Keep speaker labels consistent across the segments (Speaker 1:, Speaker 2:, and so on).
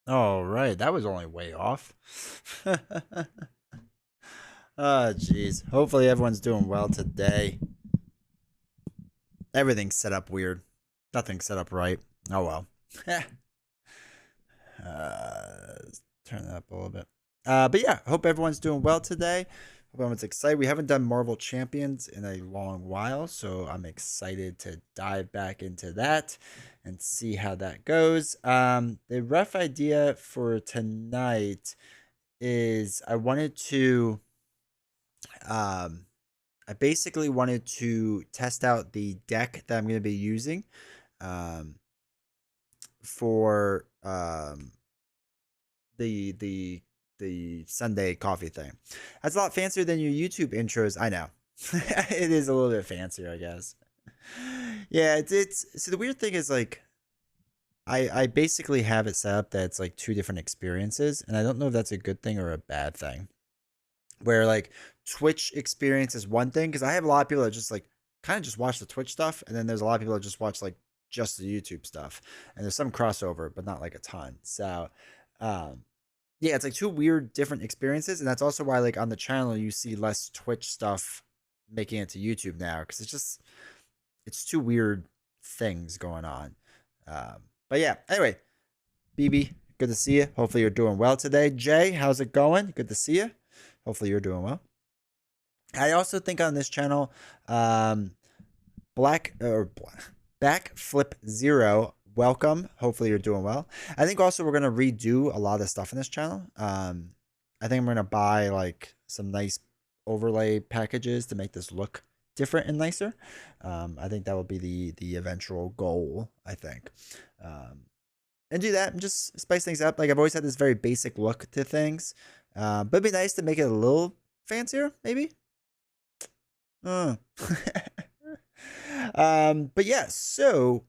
Speaker 1: All right, that was only way off. Oh, jeez. Hopefully everyone's doing well today. Everything's set up weird. Nothing's set up right. Oh well. uh, turn that up a little bit. But yeah, hope everyone's doing well today. Hope everyone's excited. We haven't done Marvel Champions in a long while, so I'm excited to dive back into that and see how that goes. The rough idea for tonight is um, I basically wanted to test out the deck that I'm going to be using um, for the the Sunday coffee thing. That's a lot fancier than your YouTube intros. I know. It is a little bit fancier, I guess. Yeah, it's so the weird thing is like I basically have it set up that it's like two different experiences, and I don't know if that's a good thing or a bad thing. Where like Twitch experience is one thing because I have a lot of people that just like kind of just watch the Twitch stuff, and then there's a lot of people that just watch like just the YouTube stuff, and there's some crossover, but not like a ton. So, um, yeah, it's like two weird different experiences, and that's also why like on the channel you see less Twitch stuff making it to YouTube now because it's two weird things going on. But yeah, anyway, BB, good to see you. Hopefully you're doing well today. Jay, how's it going? Good to see you. Hopefully you're doing well. I also think on this channel, um, Black or Backflip Zero, welcome. Hopefully you're doing well. I think also we're gonna redo a lot of stuff in this channel. I think I'm gonna buy like some nice overlay packages to make this look different and nicer. I think that will be the eventual goal. I think. And do that and just spice things up. Like I've always had this very basic look to things, but it'd be nice to make it a little fancier, maybe. Uh. But yeah, so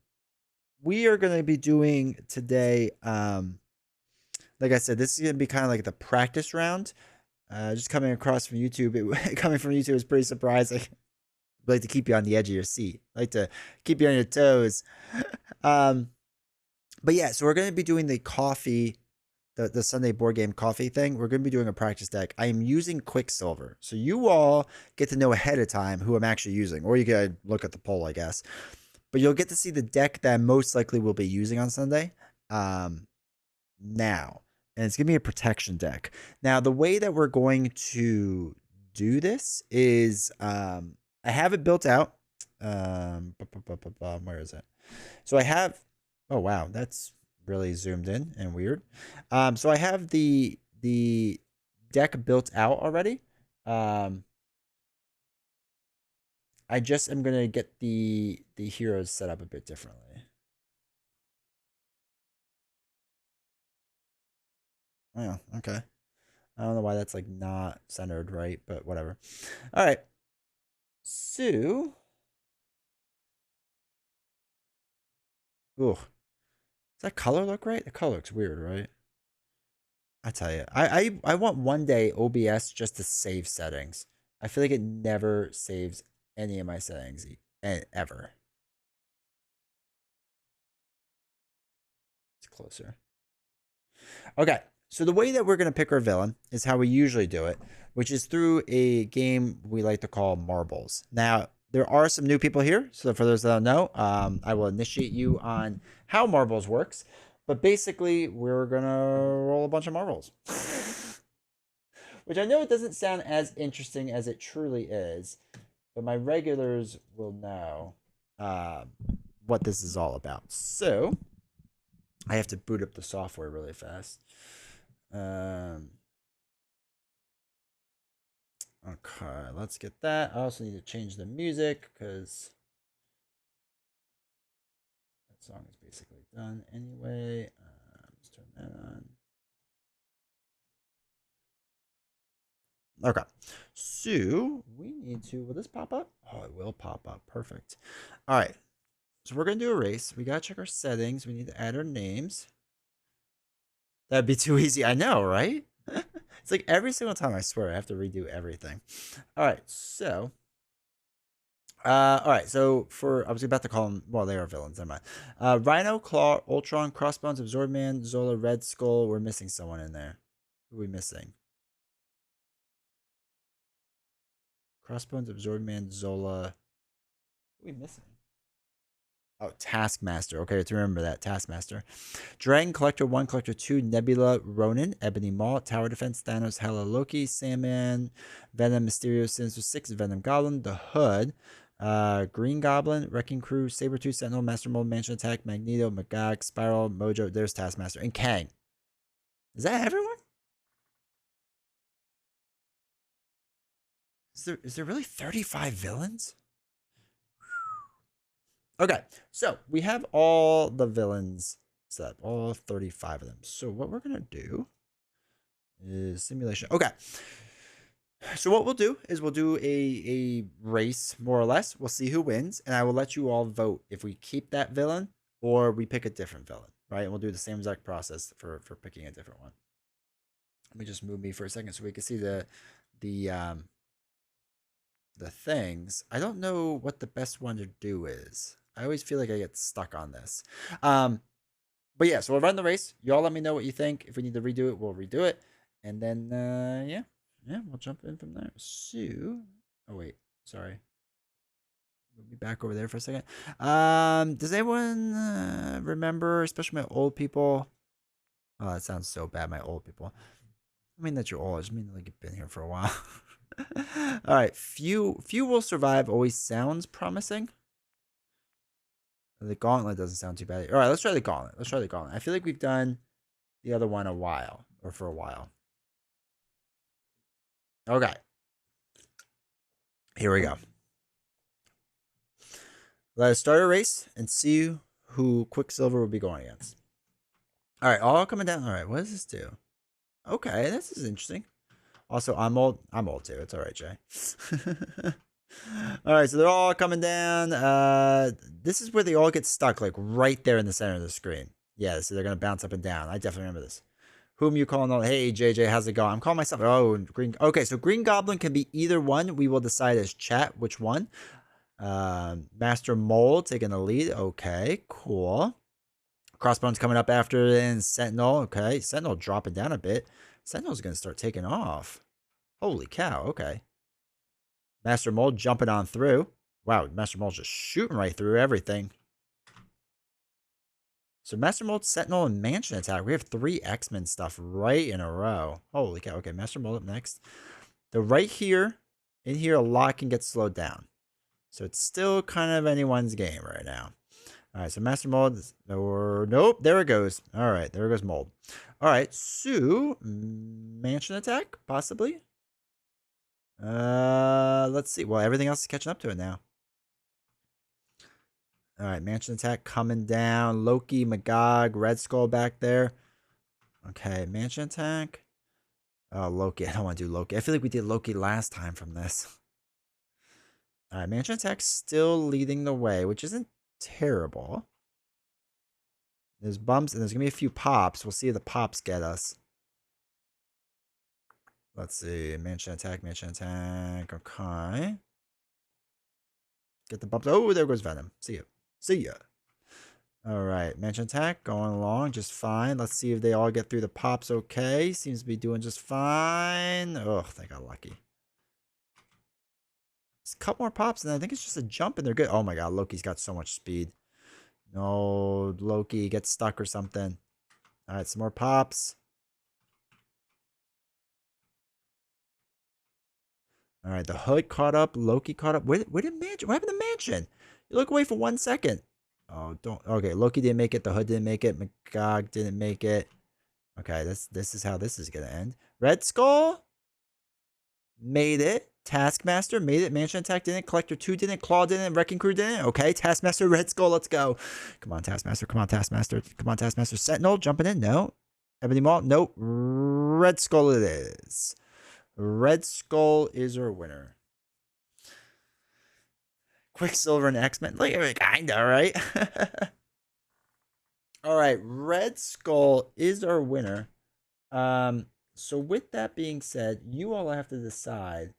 Speaker 1: we are going to be doing today. Like I said, this is going to be kind of like the practice round. Just coming across from YouTube, coming from YouTube is pretty surprising. I like to keep you on the edge of your seat. I like to keep you on your toes. Um, but yeah, so we're going to be doing the coffee, the Sunday board game coffee thing. We're going to be doing a practice deck. I am using Quicksilver, so you all get to know ahead of time who I'm actually using, or you can look at the poll, I guess. But you'll get to see the deck that I most likely will be using on Sunday. Um, now, and it's gonna be a protection deck. Now, the way that we're going to do this is, I have it built out. Where is it? So I have. Oh wow, that's really zoomed in and weird. So I have the deck built out already. Um, I just am gonna get the heroes set up a bit differently. Oh, yeah, okay. I don't know why that's like not centered right, but whatever. All right. So, ooh, does that color look right? The color looks weird, right? I tell you, I want one day OBS just to save settings. I feel like it never saves any of my settings ever. It's closer. Okay, so the way that we're gonna pick our villain is how we usually do it, which is through a game we like to call Marbles. Now, there are some new people here, so for those that don't know, I will initiate you on how Marbles works. But basically, we're gonna roll a bunch of marbles, which I know it doesn't sound as interesting as it truly is, but my regulars will know uh, what this is all about. So I have to boot up the software really fast. Um, okay, let's get that. I also need to change the music because that song is basically done anyway. Let's turn that on. Okay, so we need to. Will this pop up? Oh, it will pop up. Perfect. All right, so we're gonna do a race. We gotta check our settings. We need to add our names. That'd be too easy. I know, right? It's like every single time I swear I have to redo everything. All right, so All right. So I was about to call them. Well, they are villains. Never mind. Rhino, Claw, Ultron, Crossbones, Absorb Man, Zola, Red Skull. We're missing someone in there. Who are we missing? Crossbones, Absorb Man, Zola. Who are we missing? Oh, Taskmaster. Okay, let's remember that. Taskmaster. Dragon Collector 1, Collector 2, Nebula, Ronin, Ebony Maw, Tower Defense, Thanos, Hela, Loki, Sandman, Venom, Mysterio, Sinister 6, Venom Goblin, The Hood, Green Goblin, Wrecking Crew, Sabretooth, Sentinel, Master Mold, Mansion Attack, Magneto, Magog, Spiral, Mojo, there's Taskmaster, and Kang. Is that everyone? Is there really 35 villains? Okay, so we have all the villains set up, all 35 of them. So what we're gonna do is simulation. Okay. So what we'll do is we'll do a race, more or less. We'll see who wins, and I will let you all vote if we keep that villain or we pick a different villain, right? And we'll do the same exact process for picking a different one. Let me just move me for a second so we can see the things. I don't know what the best one to do is. I always feel like I get stuck on this. But yeah, so we'll run the race. Y'all let me know what you think. If we need to redo it, we'll redo it. And then yeah, we'll jump in from there. So, oh wait, sorry. We'll be back over there for a second. Does anyone remember, especially my old people? Oh, that sounds so bad, my old people. I mean that you're old. I just mean like you've been here for a while. All right, few will survive. Always sounds promising. The gauntlet doesn't sound too bad. All right, let's try the gauntlet. I feel like we've done the other one for a while. Okay. Here we go. Let us start a race and see who Quicksilver will be going against. All right, all coming down. All right, what does this do? Okay, this is interesting. Also, I'm old. I'm old too. It's all right, Jay. All right, so they're all coming down. This is where they all get stuck, like right there in the center of the screen. Yeah, so they're gonna bounce up and down. I definitely remember this. Whom you calling? Hey, JJ, how's it going? I'm calling myself. Oh, Green. Okay, so Green Goblin can be either one. We will decide as chat which one. Master Mold taking the lead. Okay, cool. Crossbones coming up after, and Sentinel. Okay, Sentinel dropping down a bit. Sentinel's gonna start taking off. Holy cow. Okay. Master Mold jumping on through. Wow, Master Mold's just shooting right through everything. So Master Mold, Sentinel, and Mansion Attack. We have 3 X-Men stuff right in a row. Holy cow. Okay, Master Mold up next. The right here, in here, a lot can get slowed down. So it's still kind of anyone's game right now. All right, so Master Mold, or nope, there it goes. All right, there goes Mold. All right, so Mansion Attack, possibly. Let's see. Well, everything else is catching up to it now. All right, Mansion Attack coming down. Loki, Magog, Red Skull back there. Okay, Mansion Attack. Oh, Loki. I don't want to do Loki. I feel like we did Loki last time from this. All right, Mansion Attack still leading the way, which isn't terrible. There's bumps, and there's going to be a few pops. We'll see if the pops get us. Let's see. Mansion Attack. Okay. Get the bumps. Oh, there goes Venom. See ya. All right. Mansion Attack going along just fine. Let's see if they all get through the pops okay. Seems to be doing just fine. Oh, they got lucky. Just a couple more pops, and I think it's just a jump, and they're good. Oh my god, Loki's got so much speed. No, Loki gets stuck or something. All right, some more pops. All right, the Hood caught up. Loki caught up. Where did Mansion? What happened to Mansion? You look away for 1 second. Oh, don't. Okay, Loki didn't make it. The Hood didn't make it. Magog didn't make it. Okay, this is how this is gonna end. Red Skull made it. Taskmaster made it. Mansion Attack didn't. Collector 2 didn't. Claw didn't. Wrecking Crew didn't. Okay, Taskmaster, Red Skull, let's go. Come on, Taskmaster. Come on, Taskmaster. Come on, Taskmaster. Sentinel jumping in. No. Ebony Maw. Nope. Red Skull it is. Red Skull is our winner. Quicksilver and X-Men. Like, kinda, right? All right. Red Skull is our winner. So with that being said, you all have to decide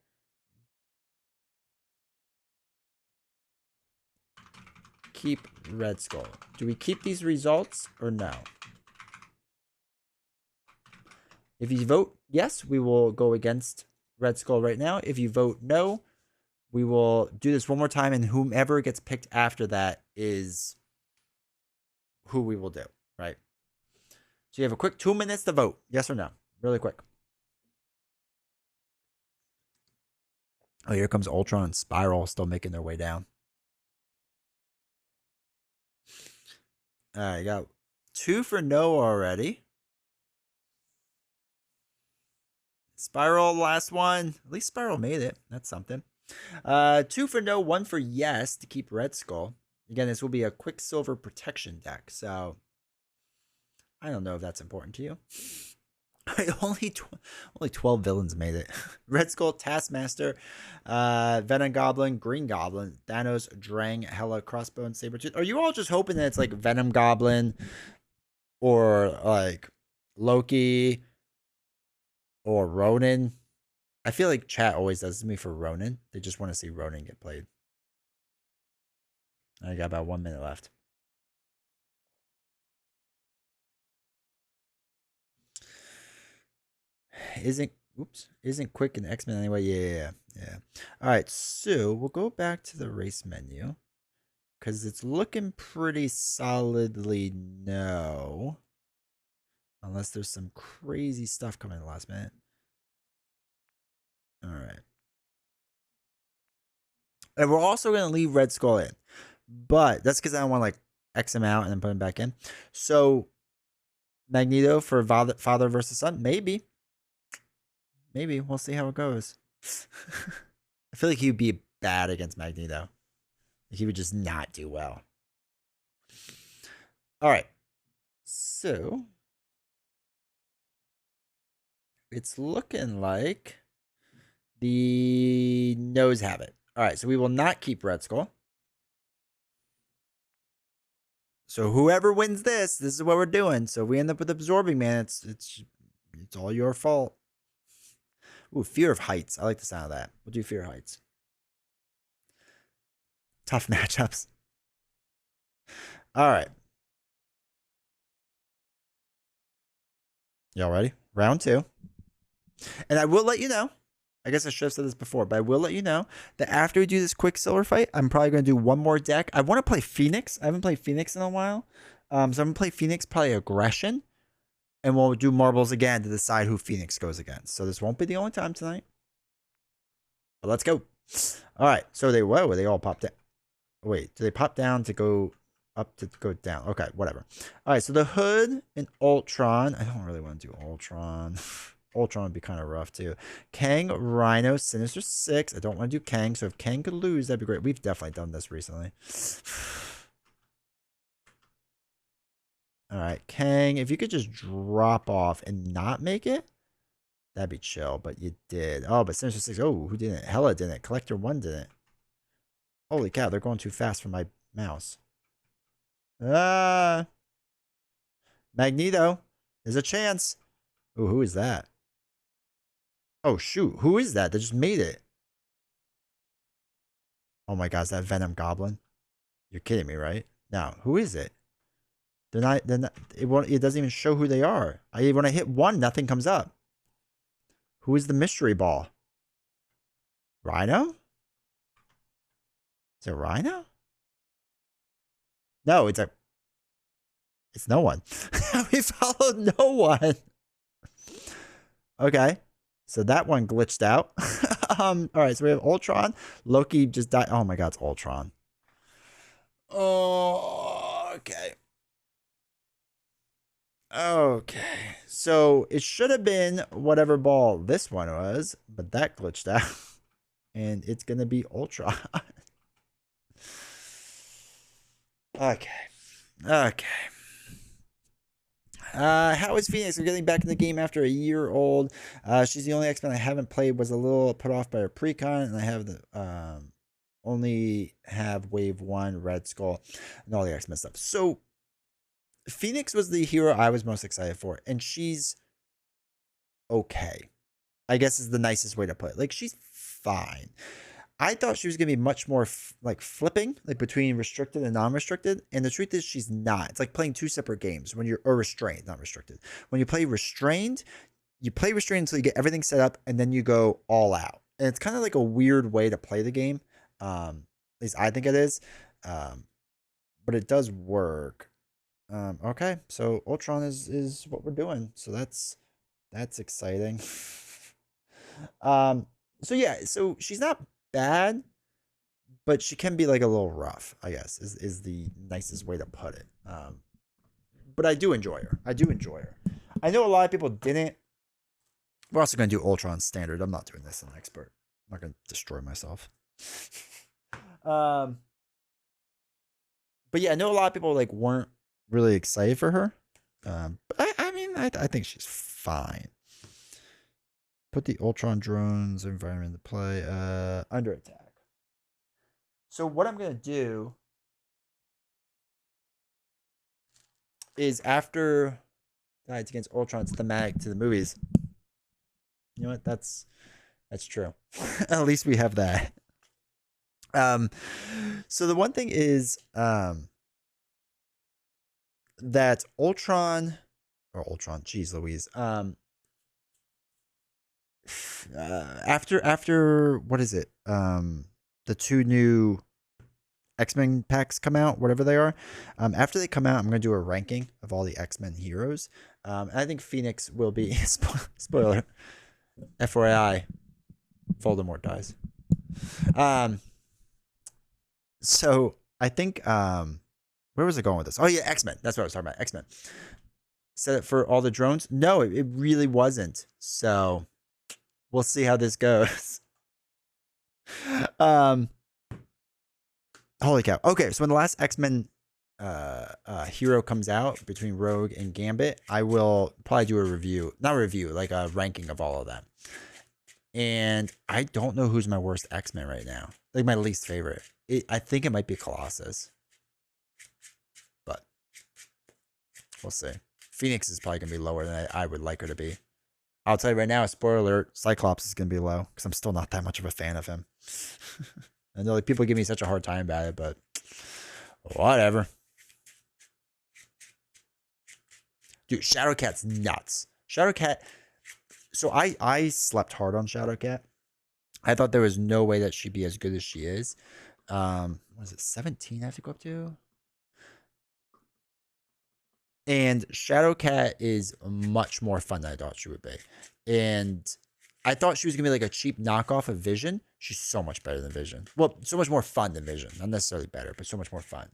Speaker 1: keep Red Skull? Do we keep these results or no? If you vote yes, we will go against Red Skull right now. If you vote no, we will do this one more time, and whomever gets picked after that is who we will do, right? So you have a quick 2 minutes to vote. Yes or no? Really quick. Oh, here comes Ultron and Spiral still making their way down. All right, got 2 for no already. Spiral, last one. At least Spiral made it. That's something. 2 for no, 1 for yes to keep Red Skull. Again, this will be a Quicksilver protection deck, so I don't know if that's important to you. only 12 villains made it. Red Skull, Taskmaster, Venom Goblin, Green Goblin, Thanos, Drang, Hela, Crossbone, Sabretooth. Are you all just hoping that it's like Venom Goblin or like Loki or Ronan? I feel like chat always does me for Ronan. They just want to see Ronan get played. I got about 1 minute left. Isn't quick in X-Men anyway? Yeah. All right, so we'll go back to the race menu because it's looking pretty solidly no, unless there's some crazy stuff coming in the last minute. All right, and we're also gonna leave Red Skull in, but that's because I don't want to like X him out and then put him back in. So Magneto for father versus son, maybe. We'll see how it goes. I feel like he'd be bad against Magneto. He would just not do well. All right. So it's looking like the no's have it. All right. So we will not keep Red Skull. So whoever wins this is what we're doing. So if we end up with Absorbing Man, it's all your fault. Ooh, Fear of Heights. I like the sound of that. We'll do Fear of Heights. Tough matchups. All right. Y'all ready? Round 2. And I will let you know. I guess I should have said this before, but I will let you know that after we do this Quicksilver fight, I'm probably going to do one more deck. I want to play Phoenix. I haven't played Phoenix in a while. So I'm going to play Phoenix, probably Aggression. And we'll do marbles again to decide who Phoenix goes against. So this won't be the only time tonight. But let's go. All right. So they all popped down. Wait, do they pop down to go up to go down? Okay, whatever. All right. So the Hood and Ultron. I don't really want to do Ultron. Ultron would be kind of rough too. Kang, Rhino, Sinister Six. I don't want to do Kang. So if Kang could lose, that'd be great. We've definitely done this recently. All right, Kang, if you could just drop off and not make it, that'd be chill, but you did. Oh, but Sinister Six, oh, who didn't? Hela didn't. Collector 1 didn't. Holy cow, they're going too fast for my mouse. Magneto, there's a chance. Oh, who is that? Oh, shoot, who is that? They just made it. Oh my God, is that Venom Goblin? You're kidding me, right? Now, who is it? They're not, it doesn't even show who they are. When I hit 1, nothing comes up. Who is the mystery ball? Rhino? Is it Rhino? No, it's no one. We followed no one. Okay. So that one glitched out. All right, so we have Ultron. Loki just died. Oh my God, it's Ultron. Oh, okay. Okay, so it should have been whatever ball this one was, but that glitched out. And it's going to be Ultron. Okay. How is Phoenix? We're getting back in the game after a year old. She's the only X-Men I haven't played. Was a little put off by her precon, and I have the only have Wave 1, Red Skull, and all the X-Men stuff. So Phoenix was the hero I was most excited for, and she's okay. I guess is the nicest way to put it. Like, she's fine. I thought she was gonna be much more like flipping, like between restricted and non-restricted. And the truth is, she's not. It's like playing two separate games when you're or restrained, not restricted. When you play restrained, you play restrained until you get everything set up, and then you go all out. And it's kind of like a weird way to play the game. At least I think it is. Um, but it does work. Okay, so Ultron is what we're doing. So that's exciting. um, so yeah, so she's not bad, but she can be like a little rough, I guess, is the nicest way to put it. But I do enjoy her. I do enjoy her. I know a lot of people didn't. We're also gonna do Ultron standard. I'm not doing this an expert. I'm not gonna destroy myself. um, but yeah, I know a lot of people like weren't really excited for her. But I mean, I think she's fine. Put the Ultron drones environment into play. Under attack. So what I'm gonna do is after Guides Against Ultron's thematic to the movies. You know what? That's true. At least we have that. So the one thing is that Ultron, geez Louise. After what is it? The two new X-Men packs come out, whatever they are. After they come out, I'm gonna do a ranking of all the X-Men heroes. And I think Phoenix will be spoiler. FYI, Voldemort dies. So I think where was I going with this? Oh yeah, X-Men. That's what I was talking about. X-Men. Set it for all the drones? No, it really wasn't. So we'll see how this goes. Holy cow. Okay, so when the last X-Men hero comes out between Rogue and Gambit, I will probably do a review. Not a review, like a ranking of all of them. And I don't know who's my worst X-Men right now. Like my least favorite. I think it might be Colossus. But we'll see. Phoenix is probably going to be lower than I would like her to be. I'll tell you right now, spoiler alert, Cyclops is going to be low because I'm still not that much of a fan of him. I know like people give me such a hard time about it, but whatever. Dude, Shadowcat's nuts. Shadowcat. So I slept hard on Shadowcat. I thought there was no way that she'd be as good as she is. Was it 17 I have to go up to? And Shadowcat is much more fun than I thought she would be. And I thought she was going to be like a cheap knockoff of Vision. She's so much better than Vision. Well, so much more fun than Vision. Not necessarily better, but so much more fun.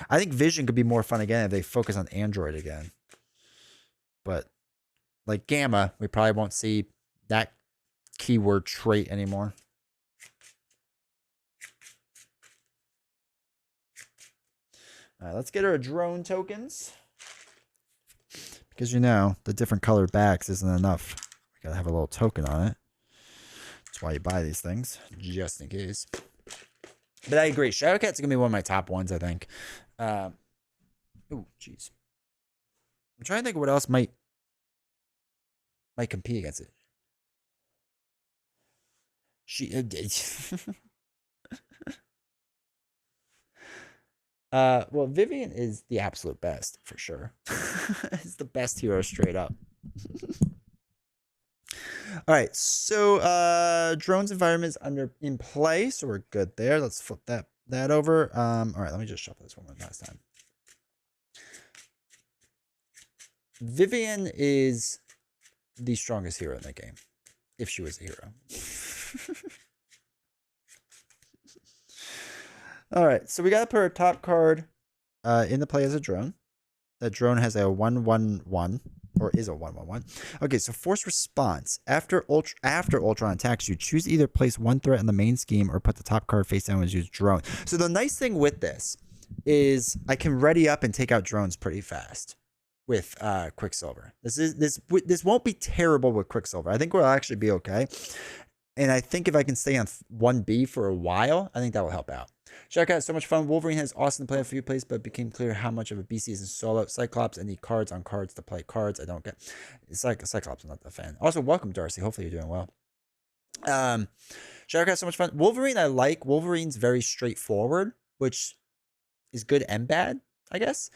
Speaker 1: I think Vision could be more fun again if they focus on Android again. But like Gamma, we probably won't see that keyword trait anymore. All right, let's get our drone tokens. Because you know, the different colored backs isn't enough. We gotta have a little token on it. That's why you buy these things, just in case. But I agree. Shadowcat's gonna be one of my top ones, I think. Oh, jeez. I'm trying to think of what else might compete against it. Well, Vivian is the absolute best for sure. It's the best hero straight up. All right, so drones environment is in play, so we're good there. Let's flip that over. All right, let me just shuffle this one last time. Vivian is the strongest hero in the game, if she was a hero. All right, so we got to put our top card in the play as a drone. That drone has a 1/1/1, or is a 1/1/1. Okay, so force response. After Ultron attacks you, choose either place one threat in the main scheme or put the top card face down and use drone. So the nice thing with this is I can ready up and take out drones pretty fast with Quicksilver. This won't be terrible with Quicksilver. I think we'll actually be okay. And I think if I can stay on 1B for a while, I think that will help out. Shadowcat is so much fun. Wolverine has awesome to play a few plays, but it became clear how much of a beast he is in solo. Cyclops, I need cards on cards to play cards. I don't get. It's like Cyclops, I'm not the fan. Also, welcome, Darcy. Hopefully you're doing well. Shadowcat is so much fun. Wolverine, I like. Wolverine's very straightforward, which is good and bad, I guess.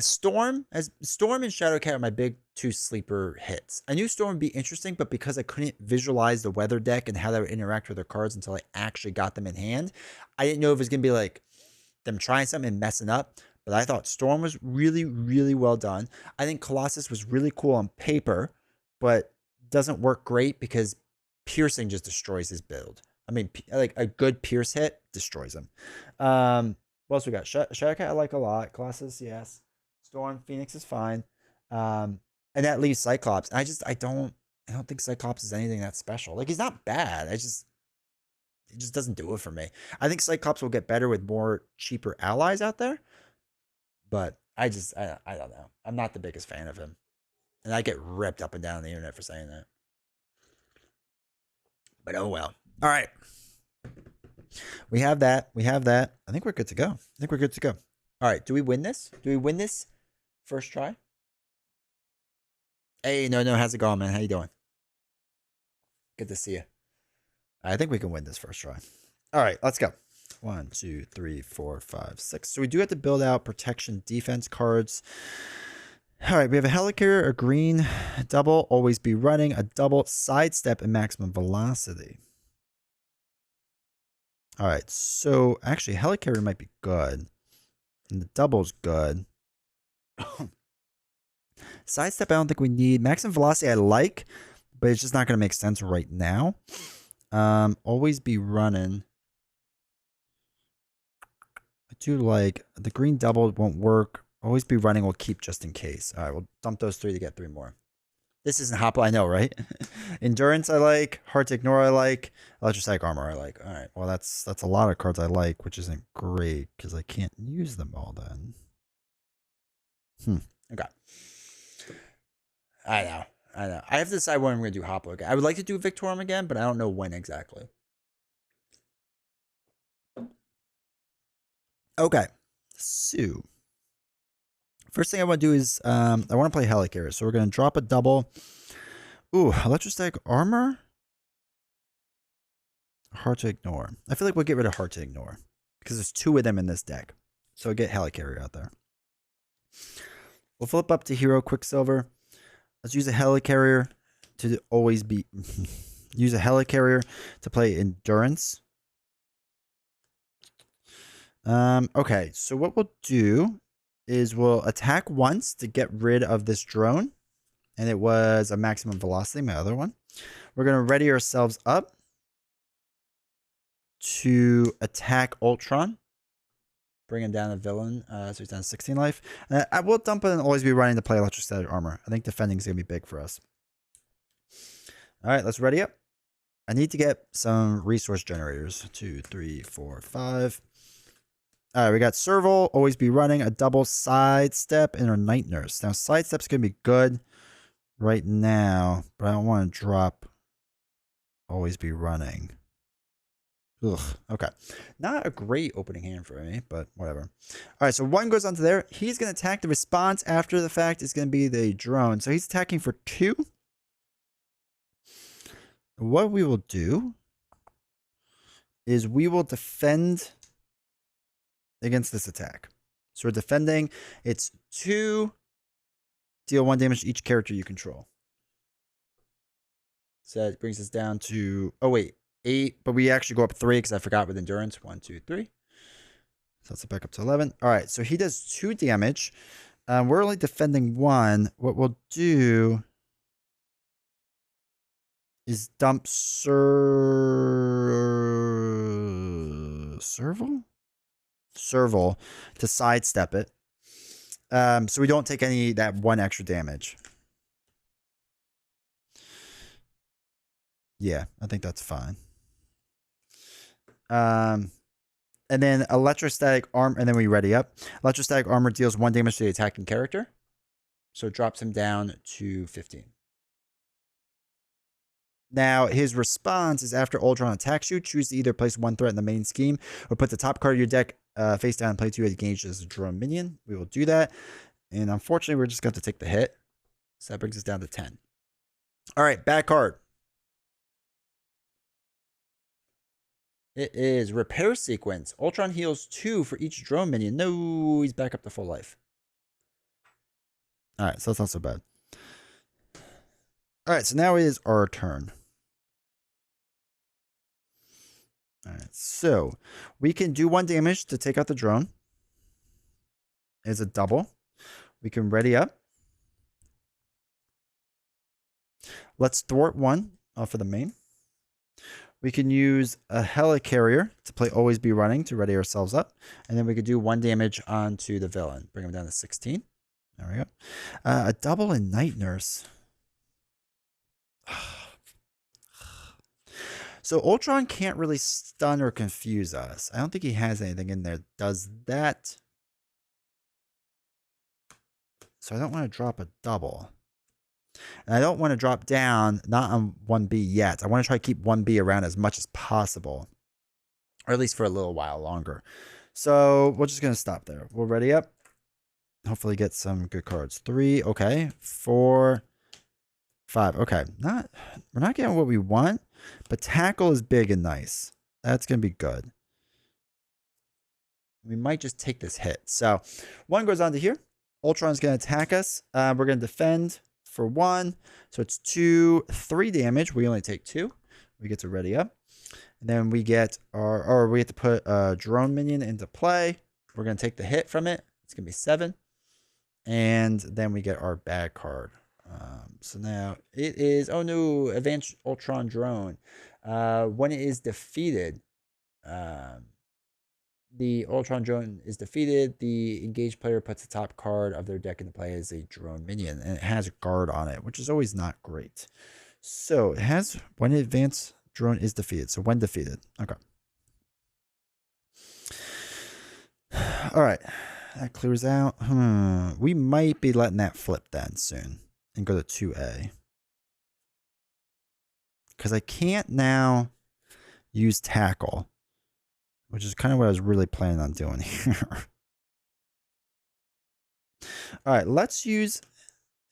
Speaker 1: Storm and Shadowcat are my big 2 sleeper hits. I knew Storm would be interesting, but because I couldn't visualize the weather deck and how they would interact with their cards until I actually got them in hand, I didn't know if it was gonna be like them trying something and messing up. But I thought Storm was really, really well done. I think Colossus was really cool on paper, but doesn't work great because piercing just destroys his build. I mean, like a good pierce hit destroys him. What else we got? Shadowcat I like a lot. Colossus, yes. Storm, Phoenix is fine. And that leaves Cyclops. I don't think Cyclops is anything that special. Like, he's not bad. It just doesn't do it for me. I think Cyclops will get better with more cheaper allies out there. But I don't know. I'm not the biggest fan of him. And I get ripped up and down the internet for saying that. But oh well. All right. We have that. I think we're good to go. All right. Do we win this? First try? Hey, no. How's it going, man? How you doing? Good to see you. I think we can win this first try. All right. Let's go. 1, 2, 3, 4, 5, 6. So we do have to build out protection defense cards. All right, we have a Helicarrier, a green double, always be running, a double, sidestep, and maximum velocity. All right, so actually Helicarrier might be good. And the double's good. Sidestep I don't think we need. Maximum velocity I like, but it's just not going to make sense right now. Always be running. I do like the green double won't work. Always be running will keep just in case. All right, we'll dump those 3 to get 3 more. This isn't Hopla, I know, right? Endurance I like. Hard to ignore I like. Electrostatic armor I like. All right, well that's a lot of cards I like, which isn't great because I can't use them all then. Okay. I know. I have to decide when I'm going to do Hopla again. I would like to do Victorum again, but I don't know when exactly. Okay, so first thing I want to do is I want to play Helicarrier. So we're going to drop a double. Ooh, Electrostatic Armor? Hard to ignore. I feel like we'll get rid of Hard to ignore because there's 2 of them in this deck. So get Helicarrier out there. We'll flip up to Hero Quicksilver. Let's use a Helicarrier to always be... use a Helicarrier to play Endurance. Okay, so what we'll do is we'll attack once to get rid of this drone. And it was a maximum velocity, my other one. We're going to ready ourselves up to attack Ultron. Bringing down a villain, so he's down 16 life. I will dump it and always be running to play Electrostatic Armor. I think defending is going to be big for us. All right, let's ready up. I need to get some resource generators. 2, 3, 4, 5. All right, we got Serval, always be running, a double sidestep, and a Night Nurse. Now, sidestep's going to be good right now, but I don't want to drop always be running. Ugh, okay. Not a great opening hand for me, but whatever. All right, so 1 goes onto there. He's going to attack. The response after the fact is going to be the drone. So he's attacking for 2. What we will do is we will defend against this attack. So we're defending. It's 2. Deal 1 damage to each character you control. So that brings us down to... Oh, wait. 8. But we actually go up 3 because I forgot with Endurance. 1, 2, 3. So that's back up to 11. All right. So he does 2 damage. We're only defending 1. What we'll do is dump Serval to sidestep it. So we don't take any that 1 extra damage. Yeah, I think that's fine. And then Electrostatic Armor, and then we ready up. Electrostatic Armor deals 1 damage to the attacking character. So it drops him down to 15. Now, his response is after Ultron attacks you, choose to either place 1 threat in the main scheme or put the top card of your deck face down and play 2 engaged as a drone minion. We will do that. And unfortunately, we're just going to take the hit. So that brings us down to 10. All right, bad card. It is Repair Sequence. Ultron heals 2 for each drone minion. No, he's back up to full life. Alright, so that's not so bad. Alright, so now it is our turn. Alright, so we can do 1 damage to take out the drone. It's a double. We can ready up. Let's thwart 1 for the main. We can use a helicarrier to play Always Be Running to ready ourselves up. And then we could do 1 damage onto the villain. Bring him down to 16. There we go. A double and Night Nurse. So Ultron can't really stun or confuse us. I don't think he has anything in there. Does that? So I don't want to drop a double. And I don't want to drop down, not on 1B yet. I want to try to keep 1B around as much as possible. Or at least for a little while longer. So we're just going to stop there. We'll ready up. Hopefully get some good cards. 3, okay. 4, 5, okay. We're not getting what we want, but tackle is big and nice. That's going to be good. We might just take this hit. So 1 goes on to here. Ultron's going to attack us. We're going to defend for 1. So it's 2, 3 damage. We only take 2. We get to ready up. And then we get we have to put a drone minion into play. We're going to take the hit from it. It's going to be 7. And then we get our bad card. So now it is, oh no, Advanced Ultron Drone. When it is defeated, the Ultron Drone is defeated, the engaged player puts the top card of their deck into play as a drone minion. And it has a guard on it, which is always not great. So it has when an advanced drone is defeated. So when defeated. Okay. All right. That clears out. We might be letting that flip then soon and go to 2A. Because I can't now use tackle, which is kind of what I was really planning on doing here. All right, let's use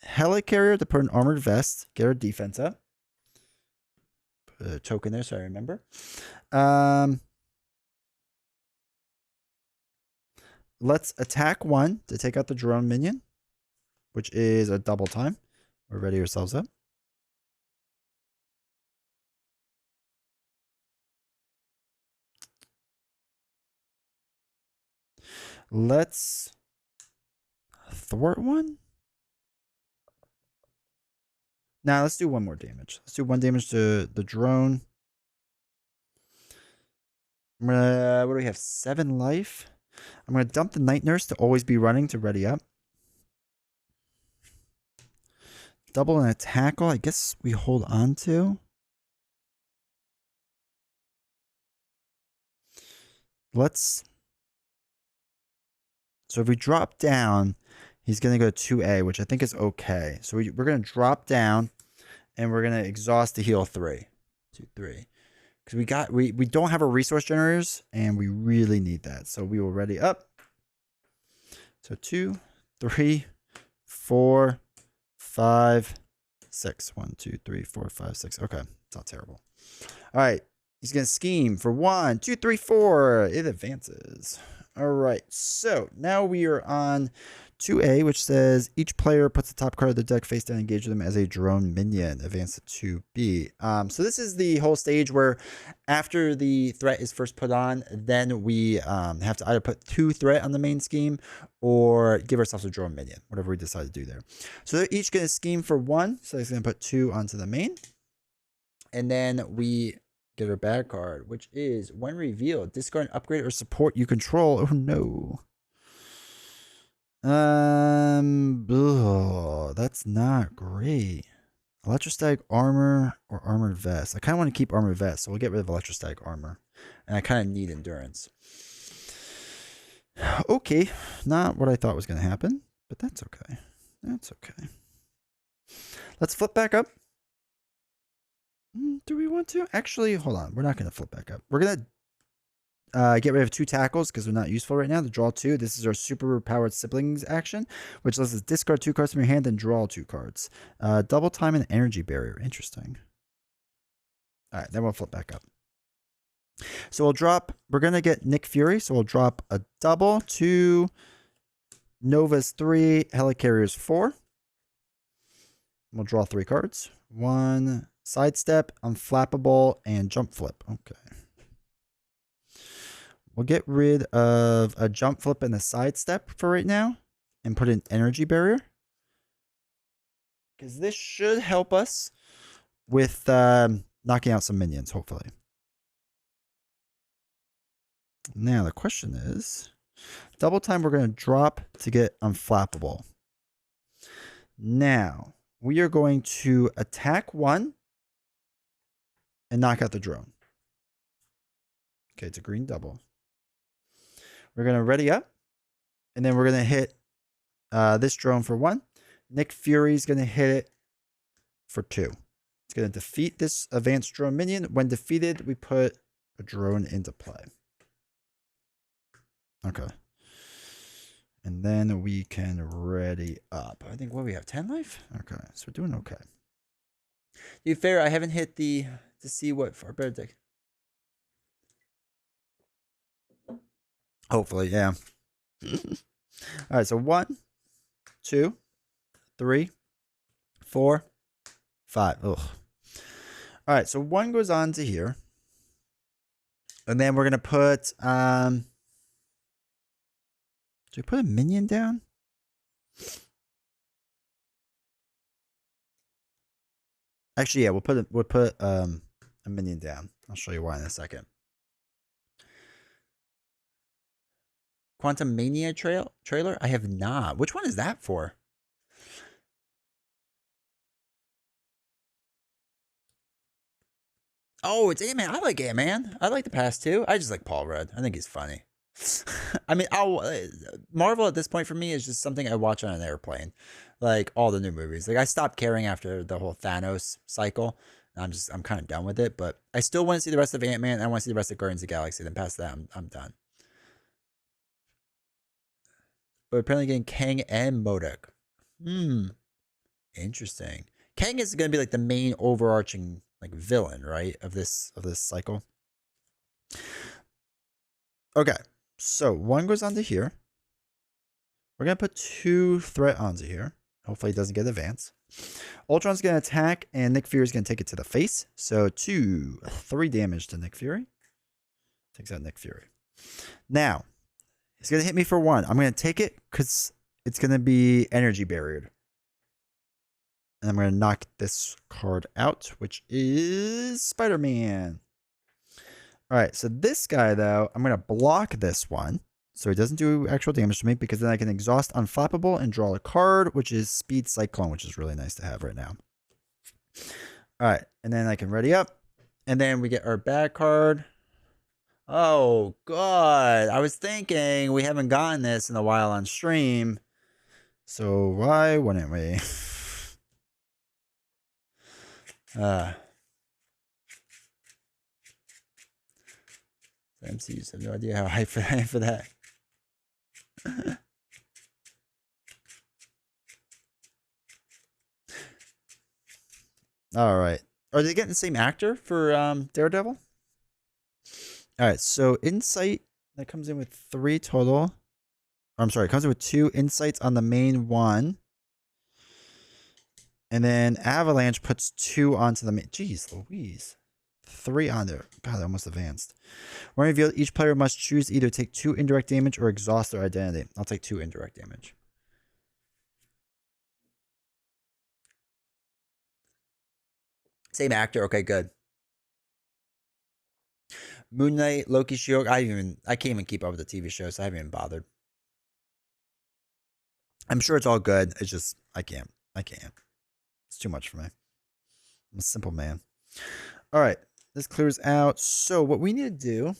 Speaker 1: helicarrier to put an armored vest, get our defense up. Put a token there so I remember. Let's attack 1 to take out the drone minion, which is a double time. We're ready ourselves up. Let's thwart 1. Now let's do 1 more damage. Let's do 1 damage to the drone. What do we have? 7 life. I'm going to dump the Night Nurse to Always Be Running to ready up. Double and a tackle. I guess we hold on to. So if we drop down, he's going to go 2A, which I think is okay. So we're going to drop down and we're going to exhaust to heal 3. 2, 3. Because we don't have our resource generators and we really need that. So we will ready up. So 2, 3, 4, 5, 6. 1, 2, 3, 4, 5, 6. Okay. It's not terrible. All right. He's going to scheme for 1, 2, 3, 4. It advances. All right. So now we are on 2A, which says each player puts the top card of the deck face down and engage them as a drone minion. Advance to 2B. So this is the whole stage where after the threat is first put on, then we have to either put 2 threat on the main scheme or give ourselves a drone minion, whatever we decide to do there. So they're each going to scheme for 1. So he's going to put 2 onto the main. And then we get our bad card, which is when revealed, discard an upgrade or support you control. Oh no. That's not great. Electrostatic armor or armored vest. I kind of want to keep armored vest, so we'll get rid of electrostatic armor. And I kind of need endurance. Okay, not what I thought was going to happen, but that's okay. That's okay. Let's flip back up. Do we want to? Actually, hold on. We're not going to flip back up. We're going to get rid of 2 tackles because they're not useful right now. To draw 2. This is our super powered siblings action, which lets us discard 2 cards from your hand and draw 2 cards. Double time and energy barrier. Interesting. All right, then we'll flip back up. So we're going to get Nick Fury. So we'll drop a double, 2 Novas 3, Helicarriers 4. We'll draw 3 cards. 1 Sidestep, Unflappable, and Jump Flip. Okay. We'll get rid of a Jump Flip and a Sidestep for right now and put an Energy Barrier. Because this should help us with knocking out some minions, hopefully. Now, the question is, double time we're going to drop to get Unflappable. Now, we are going to attack 1 and knock out the drone. Okay, it's a green double. We're going to ready up, and then we're going to hit this drone for 1. Nick Fury's going to hit it for 2. It's going to defeat this advanced drone minion. When defeated, we put a drone into play. Okay. And then we can ready up. I think, what do we have? 10 life? Okay, so we're doing okay. To be fair, I haven't hit to see what for our bear deck. Hopefully, yeah. All right, so 1, 2, 3, 4, 5. Ugh. All right, so 1 goes on to here. And then we're going to put... do we put a minion down? Actually, yeah, we'll put a minion down. I'll show you why in a second. Quantum Mania trailer? I have not. Which one is that for? Oh, it's Ant-Man. I like Ant-Man. I like the past 2. I just like Paul Rudd. I think he's funny. I mean, Marvel at this point for me is just something I watch on an airplane. Like all the new movies. Like I stopped caring after the whole Thanos cycle. I'm kind of done with it, but I still want to see the rest of Ant-Man and I want to see the rest of Guardians of the Galaxy. Then past that, I'm done. But apparently getting Kang and MODOK. Interesting. Kang is going to be like the main overarching like villain, right, of this cycle. Okay. So 1 goes onto here. We're going to put 2 threat onto here. Hopefully it doesn't get advanced. Ultron's going to attack, and Nick Fury's going to take it to the face. So 3 damage to Nick Fury. Takes out Nick Fury. Now, he's going to hit me for 1. I'm going to take it because it's going to be energy barriered. And I'm going to knock this card out, which is Spider-Man. All right, so this guy, though, I'm going to block this one. So it doesn't do actual damage to me because then I can exhaust Unflappable and draw a card, which is Speed Cyclone, which is really nice to have right now. All right, and then I can ready up. And then we get our bad card. Oh, God. I was thinking we haven't gotten this in a while on stream. So why wouldn't we? MCUs have no idea how hyped I am for that. All right. Are they getting the same actor for Daredevil? All right. So Insight, that comes in with 3 total. Or, I'm sorry, it comes in with 2 insights on the main one. And then Avalanche puts 2 onto the main. Jeez Louise. 3 on there. God, I almost advanced. When revealed, each player must choose to either take 2 indirect damage or exhaust their identity. I'll take 2 indirect damage. Same actor. Okay, good. Moon Knight, Loki, She-Hulk. I can't even keep up with the TV show, so I haven't even bothered. I'm sure it's all good. It's just I can't. It's too much for me. I'm a simple man. All right, this clears out. So what we need to do.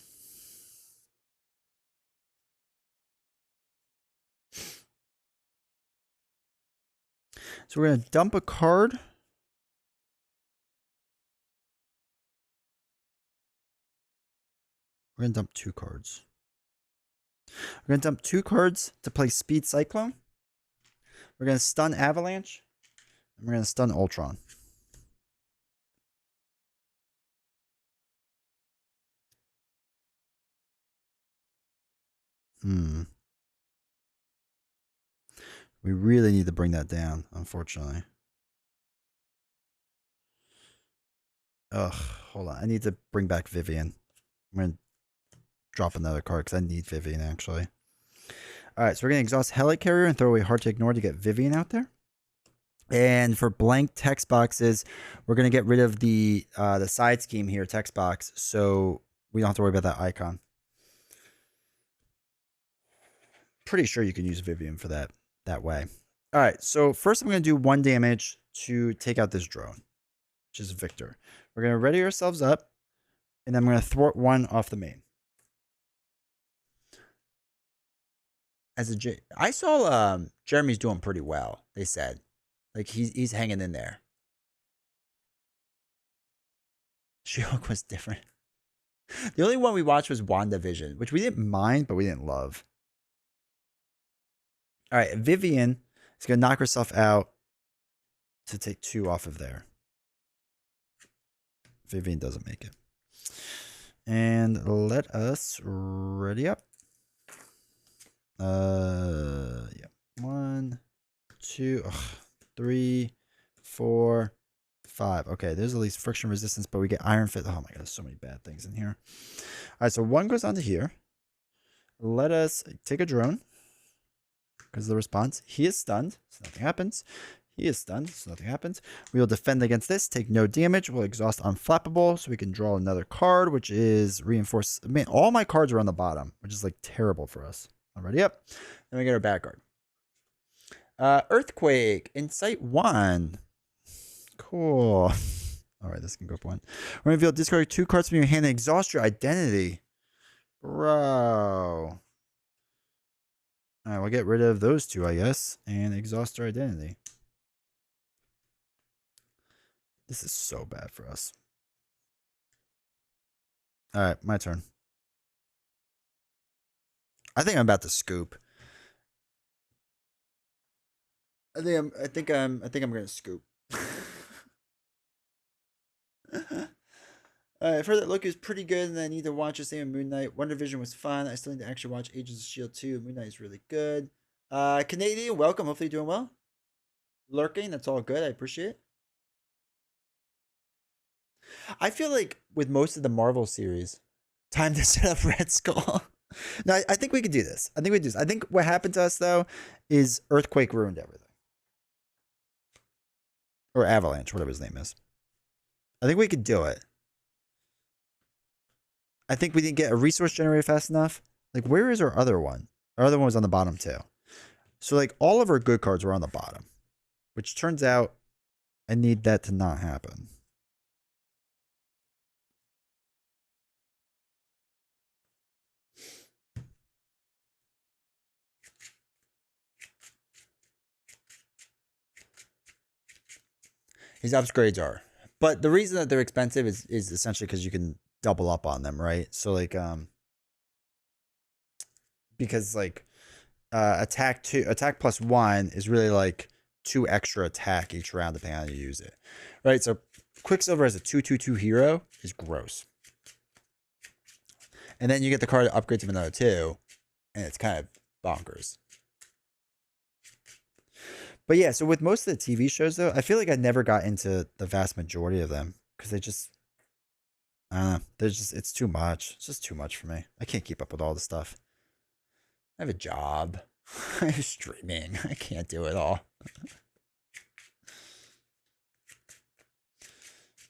Speaker 1: So we're gonna dump a card. We're going to dump 2 cards. We're going to dump 2 cards to play Speed Cyclone. We're going to stun Avalanche. And we're going to stun Ultron. We really need to bring that down, unfortunately. Ugh, hold on. I need to bring back Vivian. I'm going to drop another card because I need Vivian, actually. All right, so we're going to exhaust Helicarrier and throw away Hard to Ignore to get Vivian out there. And for blank text boxes, we're going to get rid of the side scheme here, text box, so we don't have to worry about that icon. Pretty sure you can use Vivian for that way. All right, so first I'm going to do 1 damage to take out this drone, which is Victor. We're going to ready ourselves up, and then I'm going to thwart 1 off the main. I saw Jeremy's doing pretty well, they said. Like, he's hanging in there. She-Hulk was different. The only one we watched was WandaVision, which we didn't mind, but we didn't love. All right, Vivian is going to knock herself out to take 2 off of there. Vivian doesn't make it. And let us ready up. Yeah. 1, 2, 3, 4, 5. Okay, there's at least friction resistance, but we get Iron Fist. Oh my god, there's so many bad things in here. All right, so 1 goes onto here. Let us take a drone. Because of the response. He is stunned, so nothing happens. He is stunned, so nothing happens. We will defend against this, take no damage. We'll exhaust Unflappable, so we can draw another card, which is Reinforce. Man, all my cards are on the bottom, which is like terrible for us. Already up. Then we get our bad card. Earthquake, Insight 1. Cool. All right, this can go up 1. We're going to reveal discard 2 cards from your hand and exhaust your identity. Bro. All right, we'll get rid of those 2, I guess, and exhaust our identity. This is so bad for us. All right, my turn. I think I'm about to scoop. I think I'm gonna scoop. I've heard that Loki is pretty good, and I need to watch the same Moon Knight. WandaVision was fun. I still need to actually watch Agents of S.H.I.E.L.D. 2. Moon Knight is really good. Canadian, welcome. Hopefully you're doing well. Lurking, that's all good. I appreciate it. I feel like with most of the Marvel series, time to set up Red Skull. No, I think we could do this. I think what happened to us, though, is Earthquake ruined everything. Or Avalanche, whatever his name is. I think we could do it. I think we didn't get a resource generator fast enough. Like, where is our other one? Our other one was on the bottom, too. So, like, all of our good cards were on the bottom. Which turns out I need that to not happen. His upgrades are. But the reason that they're expensive is essentially because you can double up on them, right? So, like, because, like, attack plus 1 is really like 2 extra attack each round depending on how you use it, right? So Quicksilver as a 2/2/2 hero is gross, and then you get the card that upgrades him another 2, and it's kind of bonkers. But yeah, so with most of the TV shows, though, I feel like I never got into the vast majority of them because they just, I don't know, it's too much. It's just too much for me. I can't keep up with all the stuff. I have a job. I'm streaming. I can't do it all.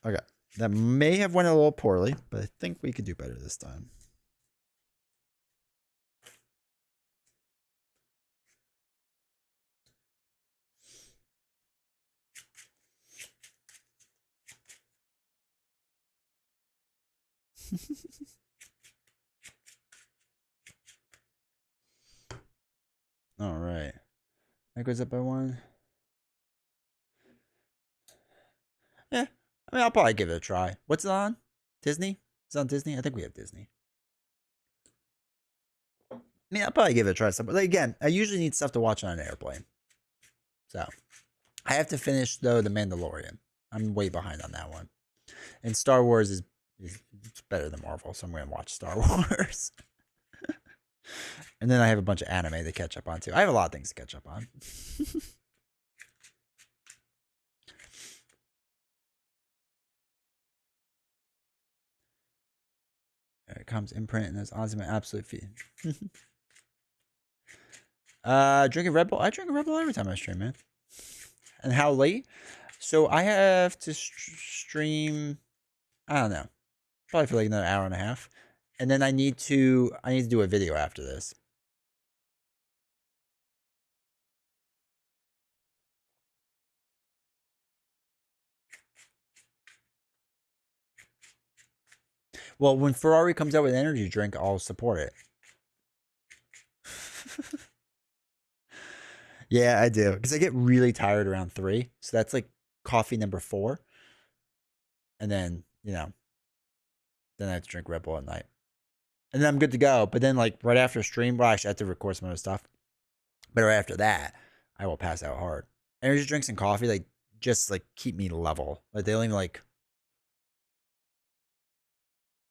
Speaker 1: Okay. That may have went a little poorly, but I think we could do better this time. All right. That goes up by 1. Yeah. I mean, I'll probably give it a try. What's it on? Disney? It's on Disney? I think we have Disney. I mean, I'll probably give it a try. But again, I usually need stuff to watch on an airplane. So, I have to finish, though, The Mandalorian. I'm way behind on that one. And Star Wars is better than Marvel, so I'm going to watch Star Wars. And then I have a bunch of anime to catch up on too. I have a lot of things to catch up on. There it comes imprint and that's awesome. Absolute feed. Drinking Red Bull. I drink a Red Bull every time I stream, man. And how late? So I have to stream. I don't know. Probably for like another hour and a half, and then I need to do a video after this. Well, when Ferrari comes out with an energy drink, I'll support it. Yeah, I do. Because I get really tired around 3. So that's like coffee number 4. And then, then I have to drink Red Bull at night. And then I'm good to go. But then like right after stream, well, actually I have to record some other stuff. But right after that, I will pass out hard. Energy drinks and coffee, like, just like keep me level. Like they don't even like.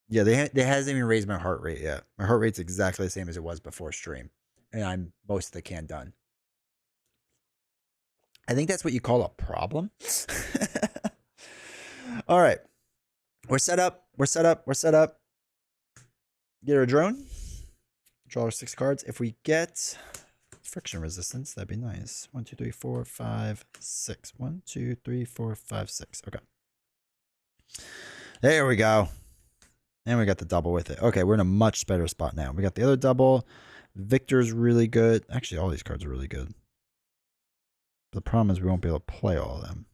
Speaker 1: Yeah, they hasn't even raised my heart rate yet. My heart rate's exactly the same as it was before stream, and I'm most of the can done. I think that's what you call a problem. All right, we're set up. We're set up. We're set up. Get our drone. Draw our 6 cards. If we get friction resistance, that'd be nice. 1, 2, 3, 4, 5, 6. 1, 2, 3, 4, 5, 6. Okay. There we go. And we got the double with it. Okay, we're in a much better spot now. We got the other double. Victor's really good. Actually, all these cards are really good. The problem is we won't be able to play all of them.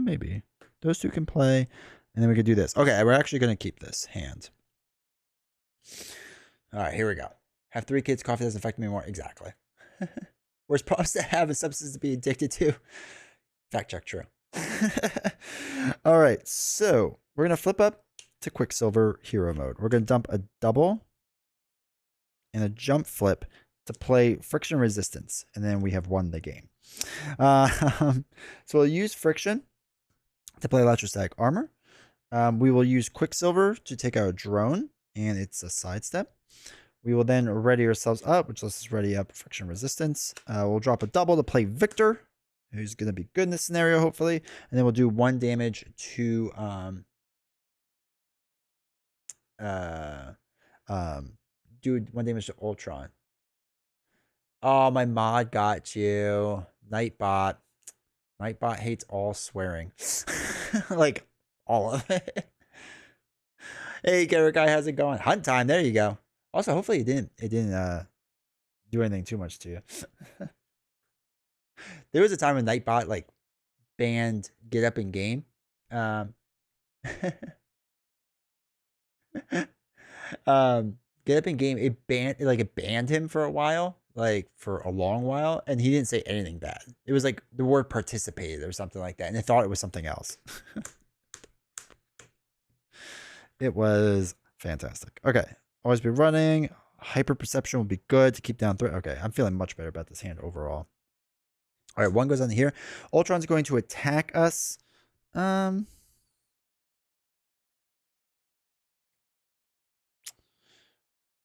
Speaker 1: Maybe. Those 2 can play. And then we could do this. Okay, we're actually going to keep this hand. All right, here we go. Have 3 kids. Coffee doesn't affect me more. Exactly. Worst problems to have is substance to be addicted to. Fact check, true. All right, so we're going to flip up to Quicksilver hero mode. We're going to dump a double and a jump flip to play friction resistance, and then we have won the game. So we'll use friction to play electrostatic armor. We will use Quicksilver to take out a drone, and it's a sidestep. We will then ready ourselves up, which lets us ready up friction resistance. We'll drop a double to play Victor, who's going to be good in this scenario, hopefully. And then we'll do 1 damage to do 1 damage to Ultron. Oh, my mod got you. Nightbot. Nightbot hates all swearing. Like, all of it. Hey, Garrett guy, how's it going? Hunt time, there you go. Also, hopefully it didn't do anything too much to you. There was a time when Nightbot, like, banned Get Up in Game. Get Up in Game, it banned him for a while, like for a long while, and he didn't say anything bad. It was like the word participated or something like that, and they thought it was something else. It was fantastic. Okay, always be running. Hyper perception will be good to keep down threat. Okay, I'm feeling much better about this hand overall. All right, 1 goes on here. Ultron's going to attack us.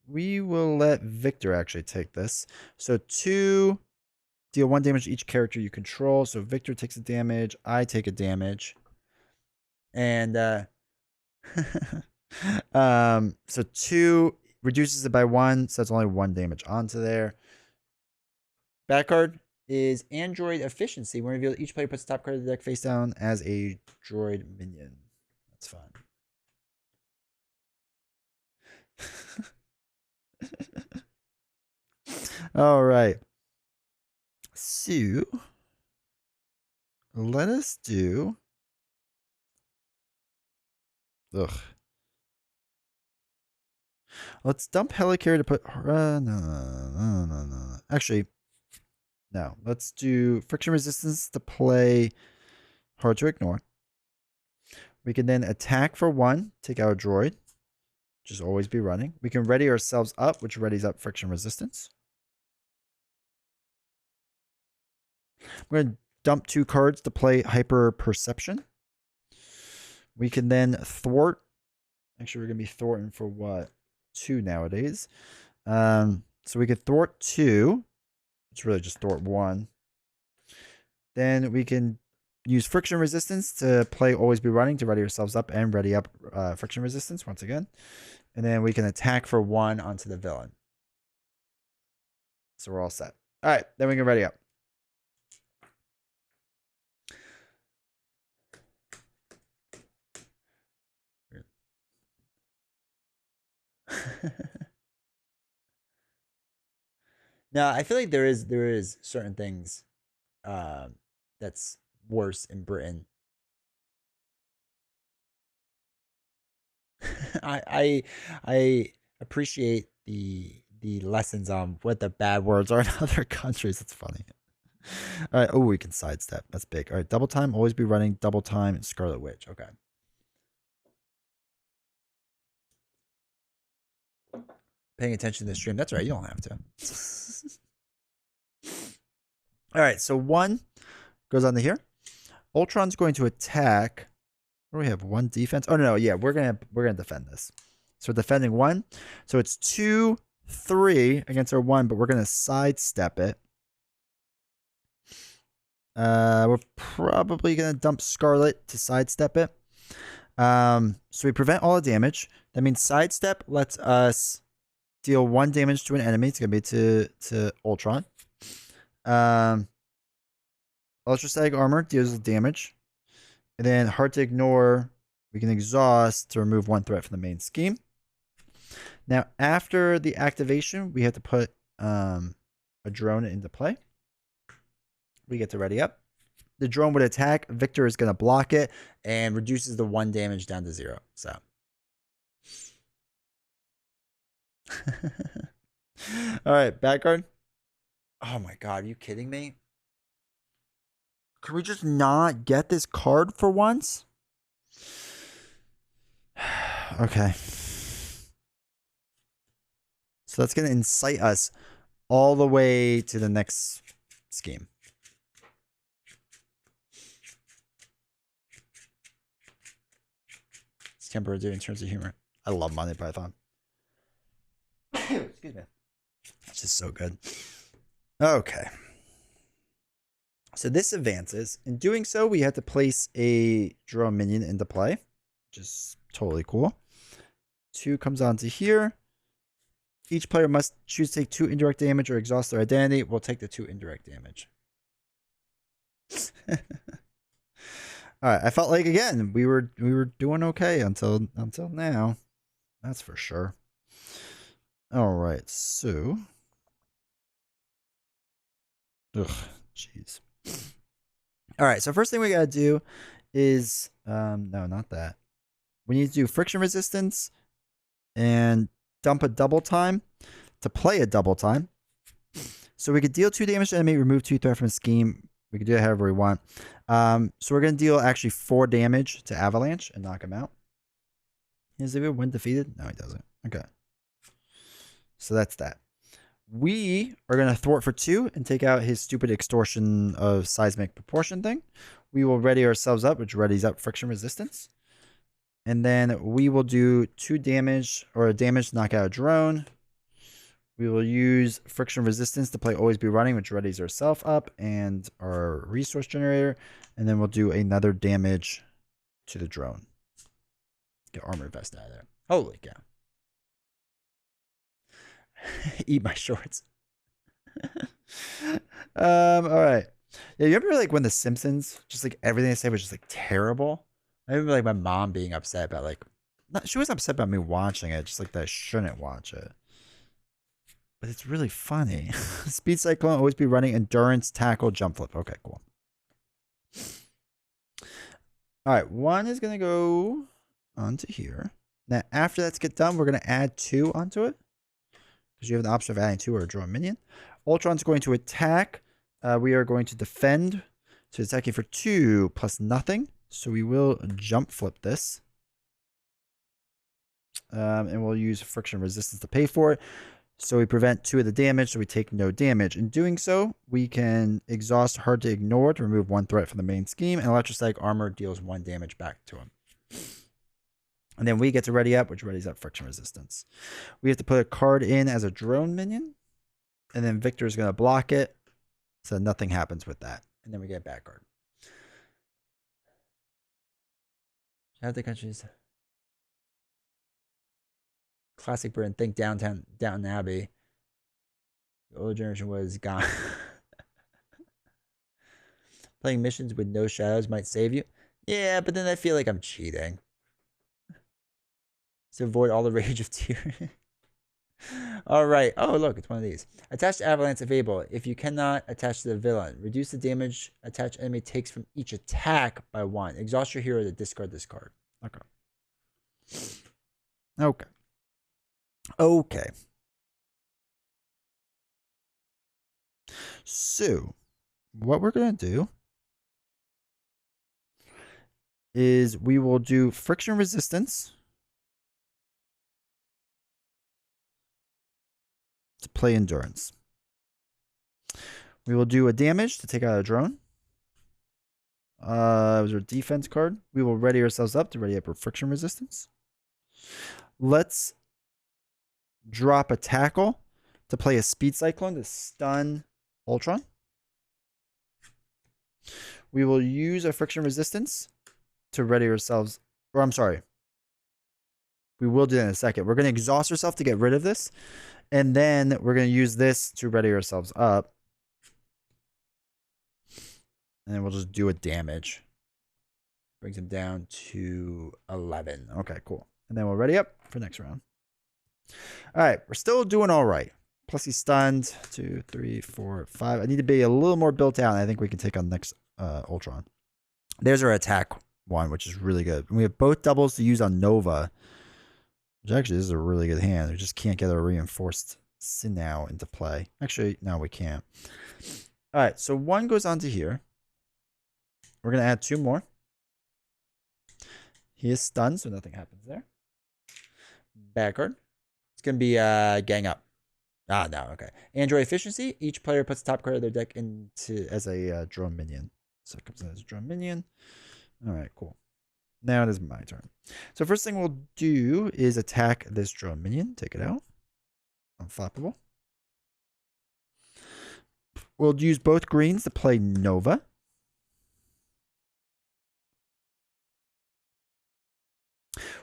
Speaker 1: We will let Victor actually take this. So 2, deal 1 damage to each character you control. So Victor takes a damage. I take a damage. And so 2 reduces it by 1. So that's only 1 damage onto there. Back card is Android Efficiency. When revealed, each player puts the top card of the deck face down as a droid minion. That's fun. All right. So let us do. Ugh. Let's dump Helicarrier to put. No. Actually, no. Let's do friction resistance to play Hard to Ignore. We can then attack for 1, take out a droid. Just always be running. We can ready ourselves up, which readies up friction resistance. We're going to dump 2 cards to play Hyper Perception. We can then thwart. Actually, we're going to be thwarting for what? 2 nowadays. So we could thwart 2. It's really just thwart 1. Then we can use friction resistance to play always be running to ready ourselves up and ready up friction resistance once again. And then we can attack for 1 onto the villain. So we're all set. All right, then we can ready up. Now, I feel like there is certain things that's worse in Britain. I appreciate the lessons on what the bad words are in other countries. It's funny. All right. Oh, we can sidestep. That's big. All right. Double time. Always be running. Double time. And Scarlet Witch. Okay. Paying attention to the stream. That's right. You don't have to. All right. So 1 goes on to here. Ultron's going to attack. What do we have? 1 defense. Oh no. Yeah, we're gonna defend this. So we're defending 1. So it's 2, 3 against our 1, but we're gonna sidestep it. We're probably gonna dump Scarlet to sidestep it. So we prevent all the damage. That means sidestep lets us deal 1 damage to an enemy. It's gonna be to Ultron. Ultrastatic armor deals damage. And then hard to ignore, we can exhaust to remove 1 threat from the main scheme. Now, after the activation, we have to put a drone into play. We get to ready up. The drone would attack. Victor is going to block it and reduces the 1 damage down to 0. So. All right, back card. Oh my God, are you kidding me? Could we just not get this card for once? Okay. So that's going to incite us all the way to the next scheme. It's Kemper do in terms of humor. I love Monty Python. Excuse me. It's just so good. Okay. So this advances. In doing so, we have to place a drone minion into play, which is totally cool. 2 comes onto here. Each player must choose to take 2 indirect damage or exhaust their identity. We'll take the 2 indirect damage. All right. I felt like again we were doing okay until now. That's for sure. All right. So, jeez. All right. So first thing we gotta do is no, not that. We need to do friction resistance and dump a double time to play a double time. So we could deal 2 damage to enemy, remove 2 threat from the scheme. We could do it however we want. So we're going to deal actually 4 damage to Avalanche and knock him out. Is it when defeated? No, he doesn't. Okay. So that's that. We are going to thwart for 2 and take out his stupid extortion of seismic proportion thing. We will ready ourselves up, which readies up friction resistance. And then we will do 2 damage or a damage to knock out a drone. We will use friction resistance to play always be running, which readies ourselves up and our resource generator. And then we'll do another damage to the drone. Get armor vest out of there. Holy cow. Eat my shorts. All right. Yeah, you remember like when The Simpsons, just like everything they said was just like terrible? I remember like my mom being upset about like, she was upset about me watching it, just like that I shouldn't watch it. But it's really funny. Speed Cyclone, always be running, endurance, tackle, jump flip. Okay, cool. All right, 1 is going to go onto here. Now, after that's get done, we're going to add 2 onto it. Because you have the option of adding 2 or draw a minion. Ultron's going to attack. We are going to defend. So it's attacking for 2 plus nothing. So we will jump flip this. And we'll use friction resistance to pay for it. So we prevent 2 of the damage, so we take no damage. In doing so, we can exhaust hard to ignore to remove 1 threat from the main scheme, and electrostatic armor deals 1 damage back to him. And then we get to ready up, which readies up friction resistance. We have to put a card in as a drone minion. And then Victor is going to block it. So nothing happens with that. And then we get back guard. Have the countries. Classic Britain. Think Downton Abbey. The older generation was gone. Playing missions with no shadows might save you. Yeah, but then I feel like I'm cheating. To avoid all the rage of Tyrion. All right. Oh, look, it's one of these. Attach to Avalanche if able. If you cannot attach to the villain, reduce the damage attached enemy takes from each attack by 1. Exhaust your hero to discard this card. Okay. Okay. Okay. So, what we're going to do is we will do friction resistance to play endurance. We will do a damage to take out a drone. It was our defense card. We will ready ourselves up to ready up our friction resistance. Let's drop a tackle to play a speed cyclone to stun Ultron. We will use a friction resistance to ready ourselves. Or I'm sorry. We will do that in a second. We're going to exhaust ourselves to get rid of this. And then we're going to use this to ready ourselves up. And then we'll just do a damage. Brings him down to 11. Okay, cool. And then we'll ready up for next round. All right, we're still doing all right. Plus he's stunned. 2, 3, 4, 5. I need to be a little more built out, and I think we can take on next Ultron. There's our attack one, which is really good. And we have both doubles to use on Nova, which actually is a really good hand. We just can't get a reinforced Sinnoh into play. Actually, no, we can't. All right, so 1 goes onto here. We're going to add 2 more. He is stunned, so nothing happens there. Back card. It's going to be gang up. Ah, no, okay. Android efficiency. Each player puts the top card of their deck into as a drone minion. So it comes in as a drone minion. All right, cool. Now it is my turn. So first thing we'll do is attack this drone minion. Take it out. Unflappable. We'll use both greens to play Nova.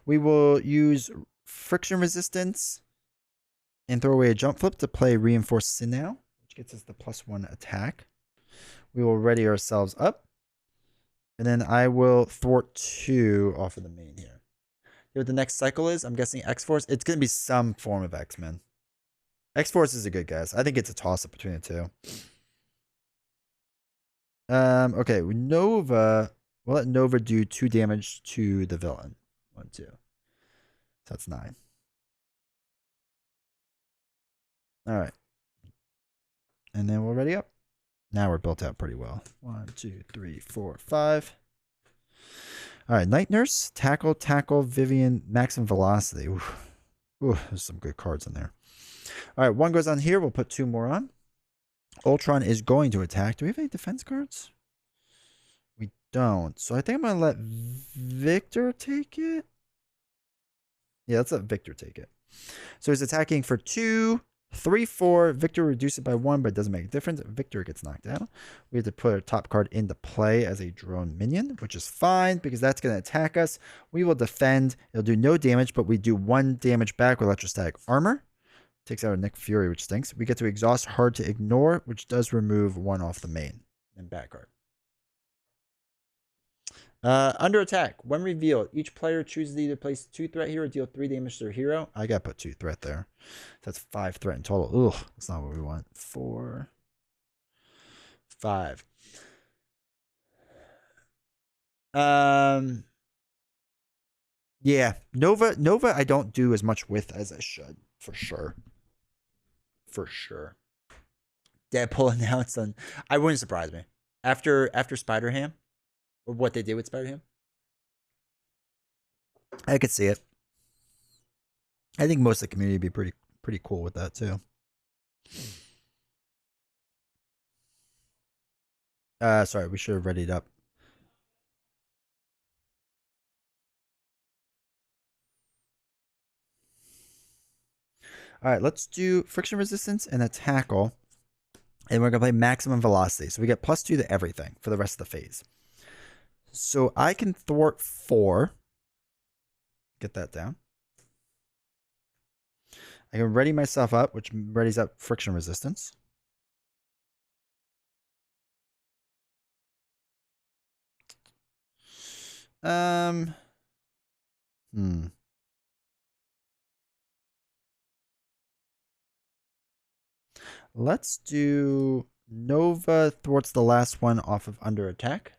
Speaker 1: We will use friction resistance and throw away a jump flip to play reinforced Sinnoh, which gets us the +1 attack. We will ready ourselves up. And then I will thwart 2 off of the main here. What the next cycle is, I'm guessing X-Force. It's going to be some form of X-Men. X-Force is a good guess. I think it's a toss-up between the two. Okay, Nova. We'll let Nova do 2 damage to the villain. 1, 2. So that's 9. All right. And then we'll ready up. Now we're built out pretty well. 1, 2, 3, 4, 5. All right, Night Nurse, Tackle, Vivian, Maximum Velocity. Ooh, there's some good cards in there. All right, 1 goes on here. We'll put 2 more on. Ultron is going to attack. Do we have any defense cards? We don't. So I think I'm going to let Victor take it. Yeah, let's let Victor take it. So he's attacking for 2, 3, 4. Victor reduces it by 1, but it doesn't make a difference. Victor gets knocked out. We have to put our top card into play as a drone minion, which is fine because that's going to attack us. We will defend. It'll do no damage, but we do 1 damage back with electrostatic armor. Takes out our Nick Fury, which stinks. We get to exhaust Hard to Ignore, which does remove 1 off the main and back card. Under attack, when revealed, each player chooses to either place 2 threat here or deal 3 damage to their hero. I gotta put 2 threat there. That's 5 threat in total. Ugh, that's not what we want. 4, 5. Yeah, Nova I don't do as much with as I should, for sure. For sure. Deadpool announced on. I wouldn't surprise me after Spider-Ham, or what they did with Spider-Ham. I could see it. I think most of the community would be pretty cool with that too. Sorry, we should have readied up. All right, let's do friction resistance and a tackle. And we're going to play maximum velocity. So we get +2 to everything for the rest of the phase. So I can thwart 4. Get that down. I can ready myself up, which readies up friction resistance. Let's do Nova thwarts the last one off of under attack.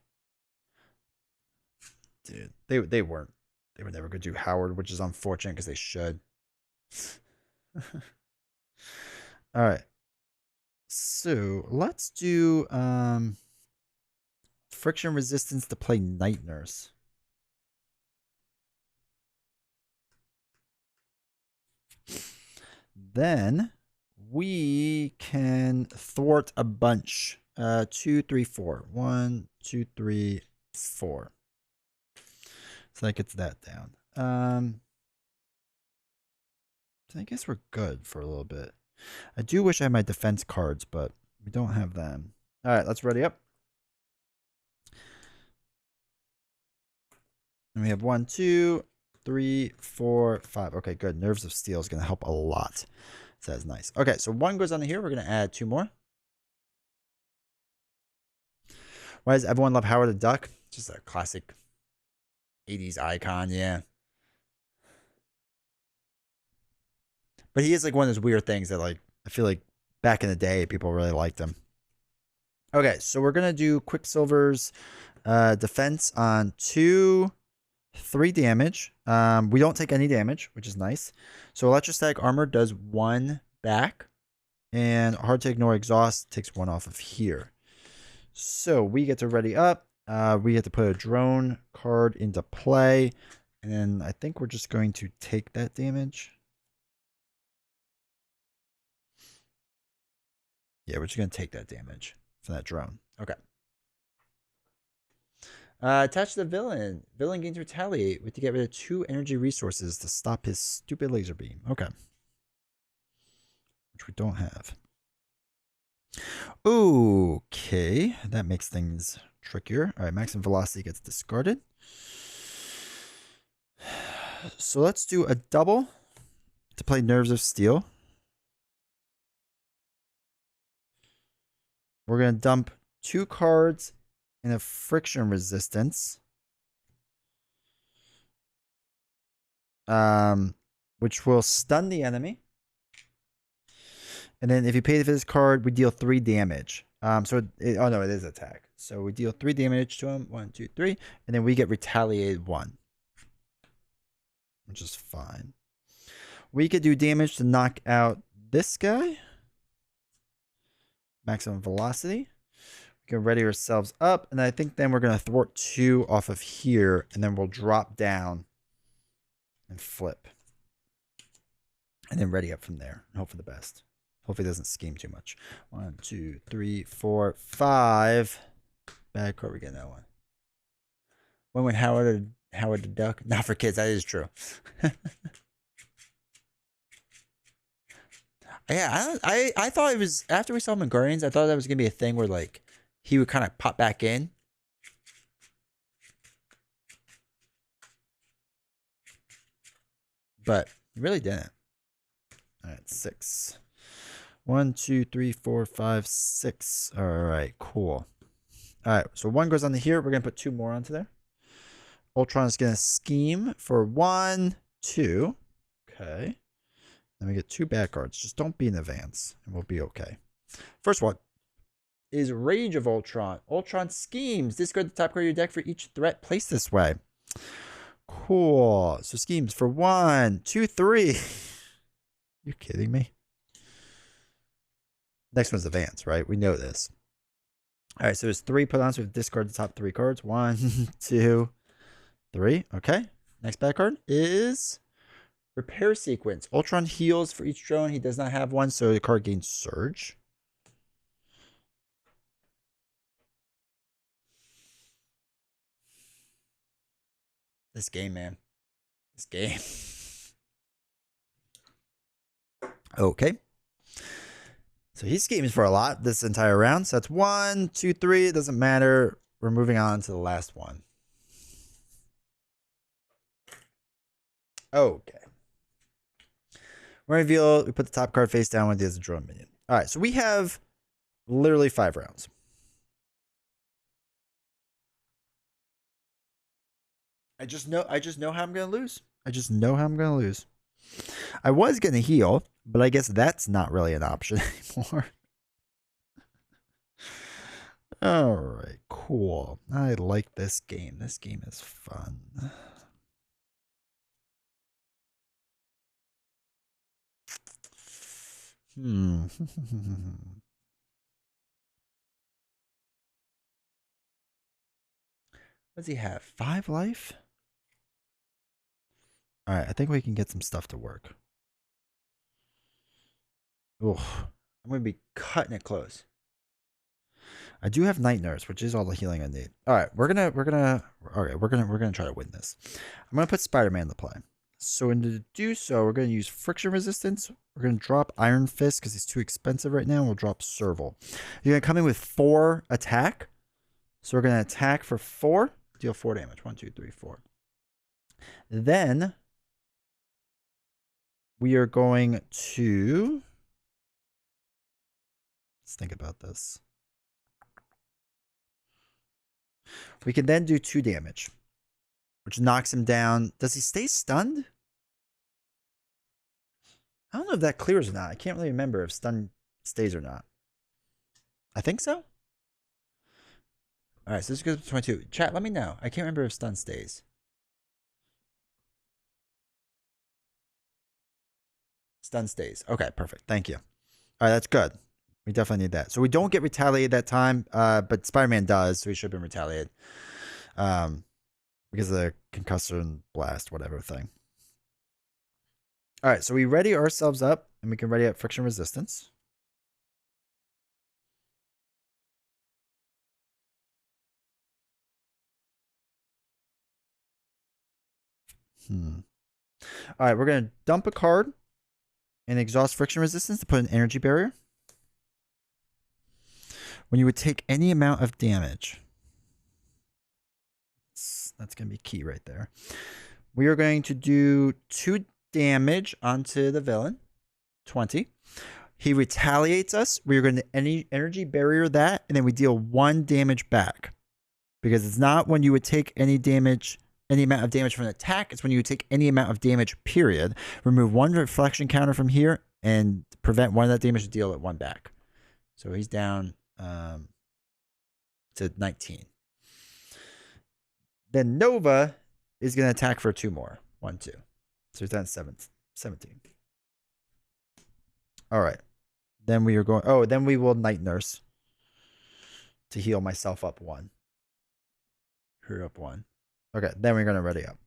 Speaker 1: Dude, they were never going to do Howard, which is unfortunate because they should. All right. So let's do friction resistance to play Night Nurse. Then we can thwart a bunch. 2, 3, 4. 1, 2, 3, 4. So that gets that down. So I guess we're good for a little bit. I do wish I had my defense cards, but we don't have them. All right, let's ready up. And we have 1, 2, 3, 4, 5. Okay, good. Nerves of Steel is going to help a lot. So that's nice. Okay, so 1 goes on here. We're going to add 2 more. Why does everyone love Howard the Duck? Just a classic 80s icon, yeah. But he is like one of those weird things that, like, I feel like back in the day, people really liked him. Okay, so we're going to do Quicksilver's defense on 2, 3 damage. We don't take any damage, which is nice. So Electrostatic Armor does 1 back. And Hard to Ignore Exhaust takes 1 off of here. So we get to ready up. We get to put a drone card into play. And then I think we're just going to take that damage. Yeah, we're just going to take that damage from that drone. Okay. Attach the villain. Villain gains Retaliate with to get rid of 2 energy resources to stop his stupid laser beam. Okay. Which we don't have. Okay. That makes things trickier. All right, maximum velocity gets discarded. So let's do a double to play Nerves of Steel. We're going to dump 2 cards and a friction resistance. Which will stun the enemy. And then if you pay for this card, we deal 3 damage. Oh no, it is attack. So we deal 3 damage to him. 1, 2, 3. And then we get retaliated 1. Which is fine. We could do damage to knock out this guy. Maximum velocity. We can ready ourselves up. And I think then we're going to thwart 2 off of here. And then we'll drop down and flip. And then ready up from there. And hope for the best. Hopefully it doesn't scheme too much. 1, 2, 3, 4, 5. Bad card. We get that one. When with Howard the Duck. Not for kids. That is true. Yeah, I thought it was after we saw him in Guardians. I thought that was gonna be a thing where like he would kind of pop back in. But he really didn't. All right, 6. 1, 2, 3, 4, 5, 6. All right, cool. All right, so 1 goes onto here. We're gonna put 2 more onto there. Ultron is gonna scheme for 1, 2. Okay. Then we get 2 bad cards. Just don't be in advance, and we'll be okay. First one is Rage of Ultron. Ultron schemes. Discard the top card of your deck for each threat placed this way. Cool. So schemes for 1, 2, 3. You kidding me? Next one's Advance, right? We know this. All right, so there's 3 put on, so we discard the top 3 cards. 1, 2, 3. Okay. Next bad card is Repair Sequence. Ultron heals for each drone. He does not have one, so the card gains Surge. This game, man. This game. Okay. So he schemes for a lot this entire round. So that's 1, 2, 3. It doesn't matter. We're moving on to the last one. Okay. We're going to reveal. We put the top card face down when there's a drone minion. All right. So we have literally 5 rounds. I just know how I'm going to lose. I just know how I'm going to lose. I was going to heal, but I guess that's not really an option anymore. All right, cool. I like this game. This game is fun. What does he have? 5 life? All right, I think we can get some stuff to work. Ugh, I'm going to be cutting it close. I do have Night Nurse, which is all the healing I need. All right, we're gonna try to win this. I'm gonna put Spider-Man into play. So to do so, we're gonna use friction resistance. We're gonna drop Iron Fist because he's too expensive right now. We'll drop Serval. You're gonna come in with 4 attack. So we're gonna attack for 4, deal 4 damage. 1, 2, 3, 4. Then we are going to let's think about this. We can then do 2 damage, which knocks him down. Does he stay stunned? I don't know if that clears or not. I can't really remember if stun stays or not. I think so. All right, so this goes to 22. Chat, let me know. I can't remember if stun stays. Stun stays. Okay, perfect. Thank you. All right, that's good. We definitely need that. So we don't get retaliated that time, but Spider-Man does, so he should have been retaliated. Because of the concussor blast, whatever thing. All right, so we ready ourselves up, and we can ready up friction resistance. All right, we're going to dump a card and exhaust friction resistance to put an energy barrier. When you would take any amount of damage, that's going to be key right there. We are going to do 2 damage onto the villain, 20. He retaliates us. We are going to energy barrier that, and then we deal 1 damage back. Because it's not when you would take any damage, any amount of damage from an attack. It's when you would take any amount of damage, period. Remove 1 reflection counter from here and prevent 1 of that damage to deal it 1 back. So he's down to 19. Then Nova is going to attack for 2 more. 1, 2. So he's down to 17. All right. Then we are going... Oh, then we will Night Nurse to heal myself up 1. Her up 1. Okay, then we're going to ready up.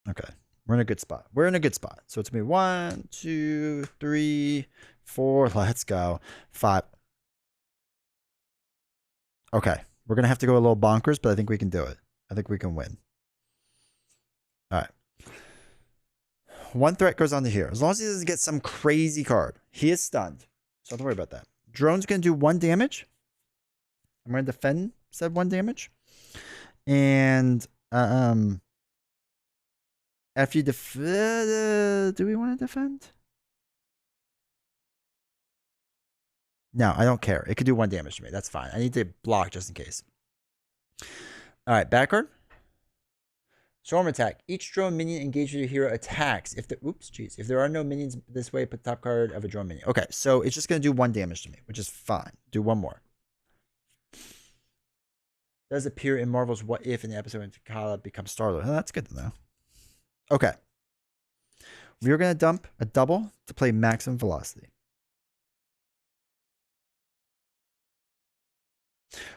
Speaker 1: Okay. We're in a good spot. We're in a good spot. So it's going to be 1, 2, 3, 4. Let's go. 5. Okay. We're going to have to go a little bonkers, but I think we can do it. I think we can win. All right. 1 threat goes on to here. As long as he doesn't get some crazy card. He is stunned. So don't worry about that. Drone's going to do 1 damage. I'm going to defend, said 1 damage. And after you defend, do we want to defend? No, I don't care. It could do 1 damage to me. That's fine. I need to block just in case. All right, back card. Storm attack. Each drone minion engaged with your hero attacks. If if there are no minions this way, put the top card of a drone minion. Okay, so it's just going to do 1 damage to me, which is fine. Do 1 more. Does appear in Marvel's What If in the episode when T'Challa becomes Star-Lord. Oh, that's good to know. Okay. We are going to dump a double to play maximum velocity.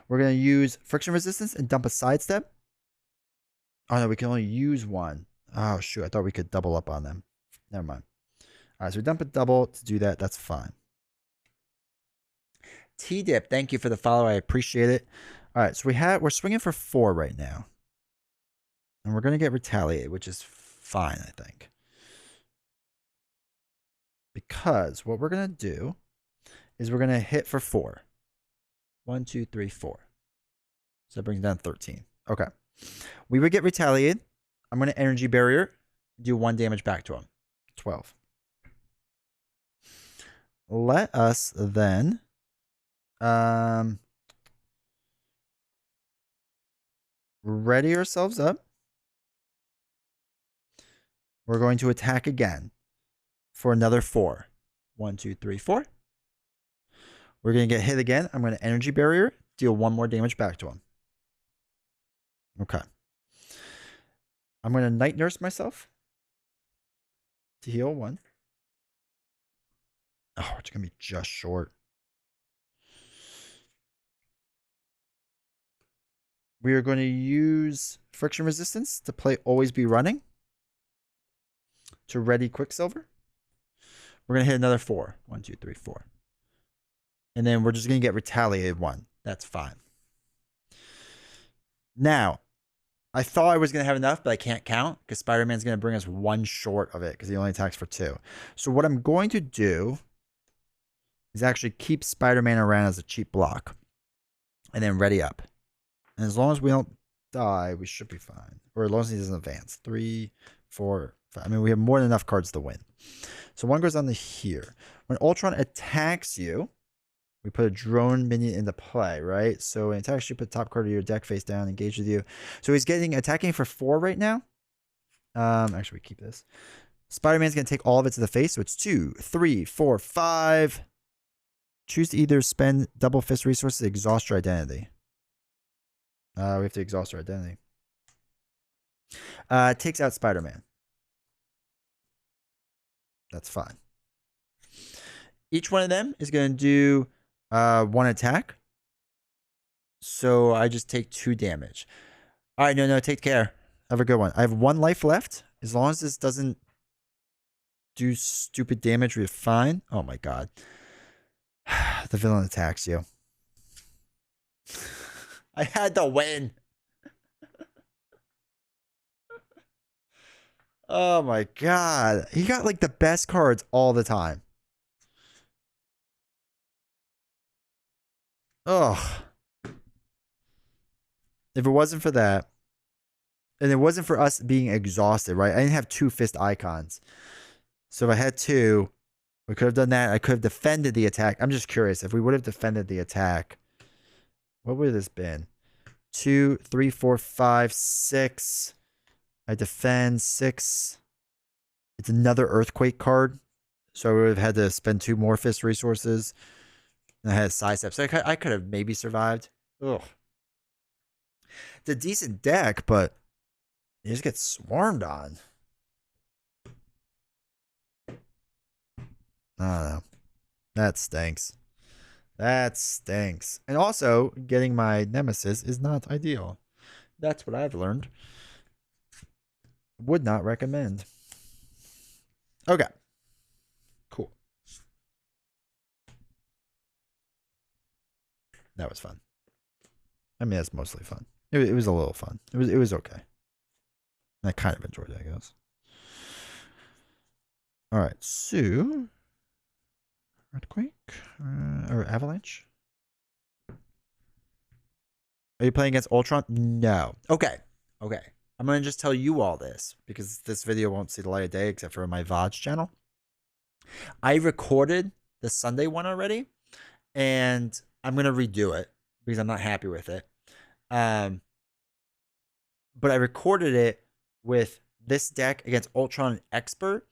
Speaker 1: We're going to use friction resistance and dump a sidestep. Oh, no, we can only use 1. Oh, shoot. I thought we could double up on them. Never mind. All right, so we dump a double to do that. That's fine. T-Dip, thank you for the follow. I appreciate it. All right, so we're swinging for 4 right now. And we're going to get retaliated, which is fine, I think. Because what we're going to do is we're going to hit for 4. 1, 2, 3, 4. So that brings down 13. Okay. We would get retaliated. I'm going to energy barrier, do 1 damage back to him. 12. Let us then ready ourselves up. We're going to attack again for another 4. 1, 2, 3, 4. We're going to get hit again. I'm going to energy barrier, deal 1 more damage back to him. Okay. I'm going to night nurse myself to heal 1. Oh, it's going to be just short. We are going to use friction resistance to play always be running to ready Quicksilver. We're going to hit another 4. 1, 2, 3, 4. And then we're just going to get retaliated 1. That's fine. Now, I thought I was going to have enough, but I can't count because Spider-Man's going to bring us 1 short of it because he only attacks for 2. So what I'm going to do is actually keep Spider-Man around as a cheap block and then ready up. And as long as we don't die, we should be fine. Or as long as he doesn't advance. 3, 4, 5. I mean, we have more than enough cards to win. So 1 goes on to here. When Ultron attacks you, we put a drone minion into play, right? So when it attacks you, put the top card of your deck face down, engage with you. So he's attacking for 4 right now. Actually, we keep this. Spider-Man's going to take all of it to the face. So it's 2, 3, 4, 5. Choose to either spend double fist resources, exhaust your identity. We have to exhaust our identity. Takes out Spider-Man. That's fine. Each one of them is going to do 1 attack. So I just take 2 damage. All right, no, take care. Have a good one. I have 1 life left. As long as this doesn't do stupid damage, we're fine. Oh my god. The villain attacks you. I had to win. Oh my god. He got like the best cards all the time. Ugh. If it wasn't for that, and it wasn't for us being exhausted, right? I didn't have 2 fist icons. So if I had 2, we could have done that. I could have defended the attack. I'm just curious. If we would have defended the attack, what would this been? 2, 3, 4, 5, 6. I defend 6. It's another earthquake card. So I would have had to spend 2 more fist resources. And I had sidestep. So I could have maybe survived. Ugh. It's a decent deck, but you just get swarmed on. I don't know. That stinks. That stinks. And also, getting my nemesis is not ideal. That's what I've learned. Would not recommend. Okay. Cool. That was fun. I mean, that's mostly fun. It was a little fun. It was okay. I kind of enjoyed it, I guess. All right, so earthquake or avalanche. Are you playing against Ultron? No. Okay. I'm gonna just tell you all this because this video won't see the light of day except for my VODs channel. I recorded the Sunday one already, and I'm gonna redo it because I'm not happy with it. But I recorded it with this deck against Ultron and Expert,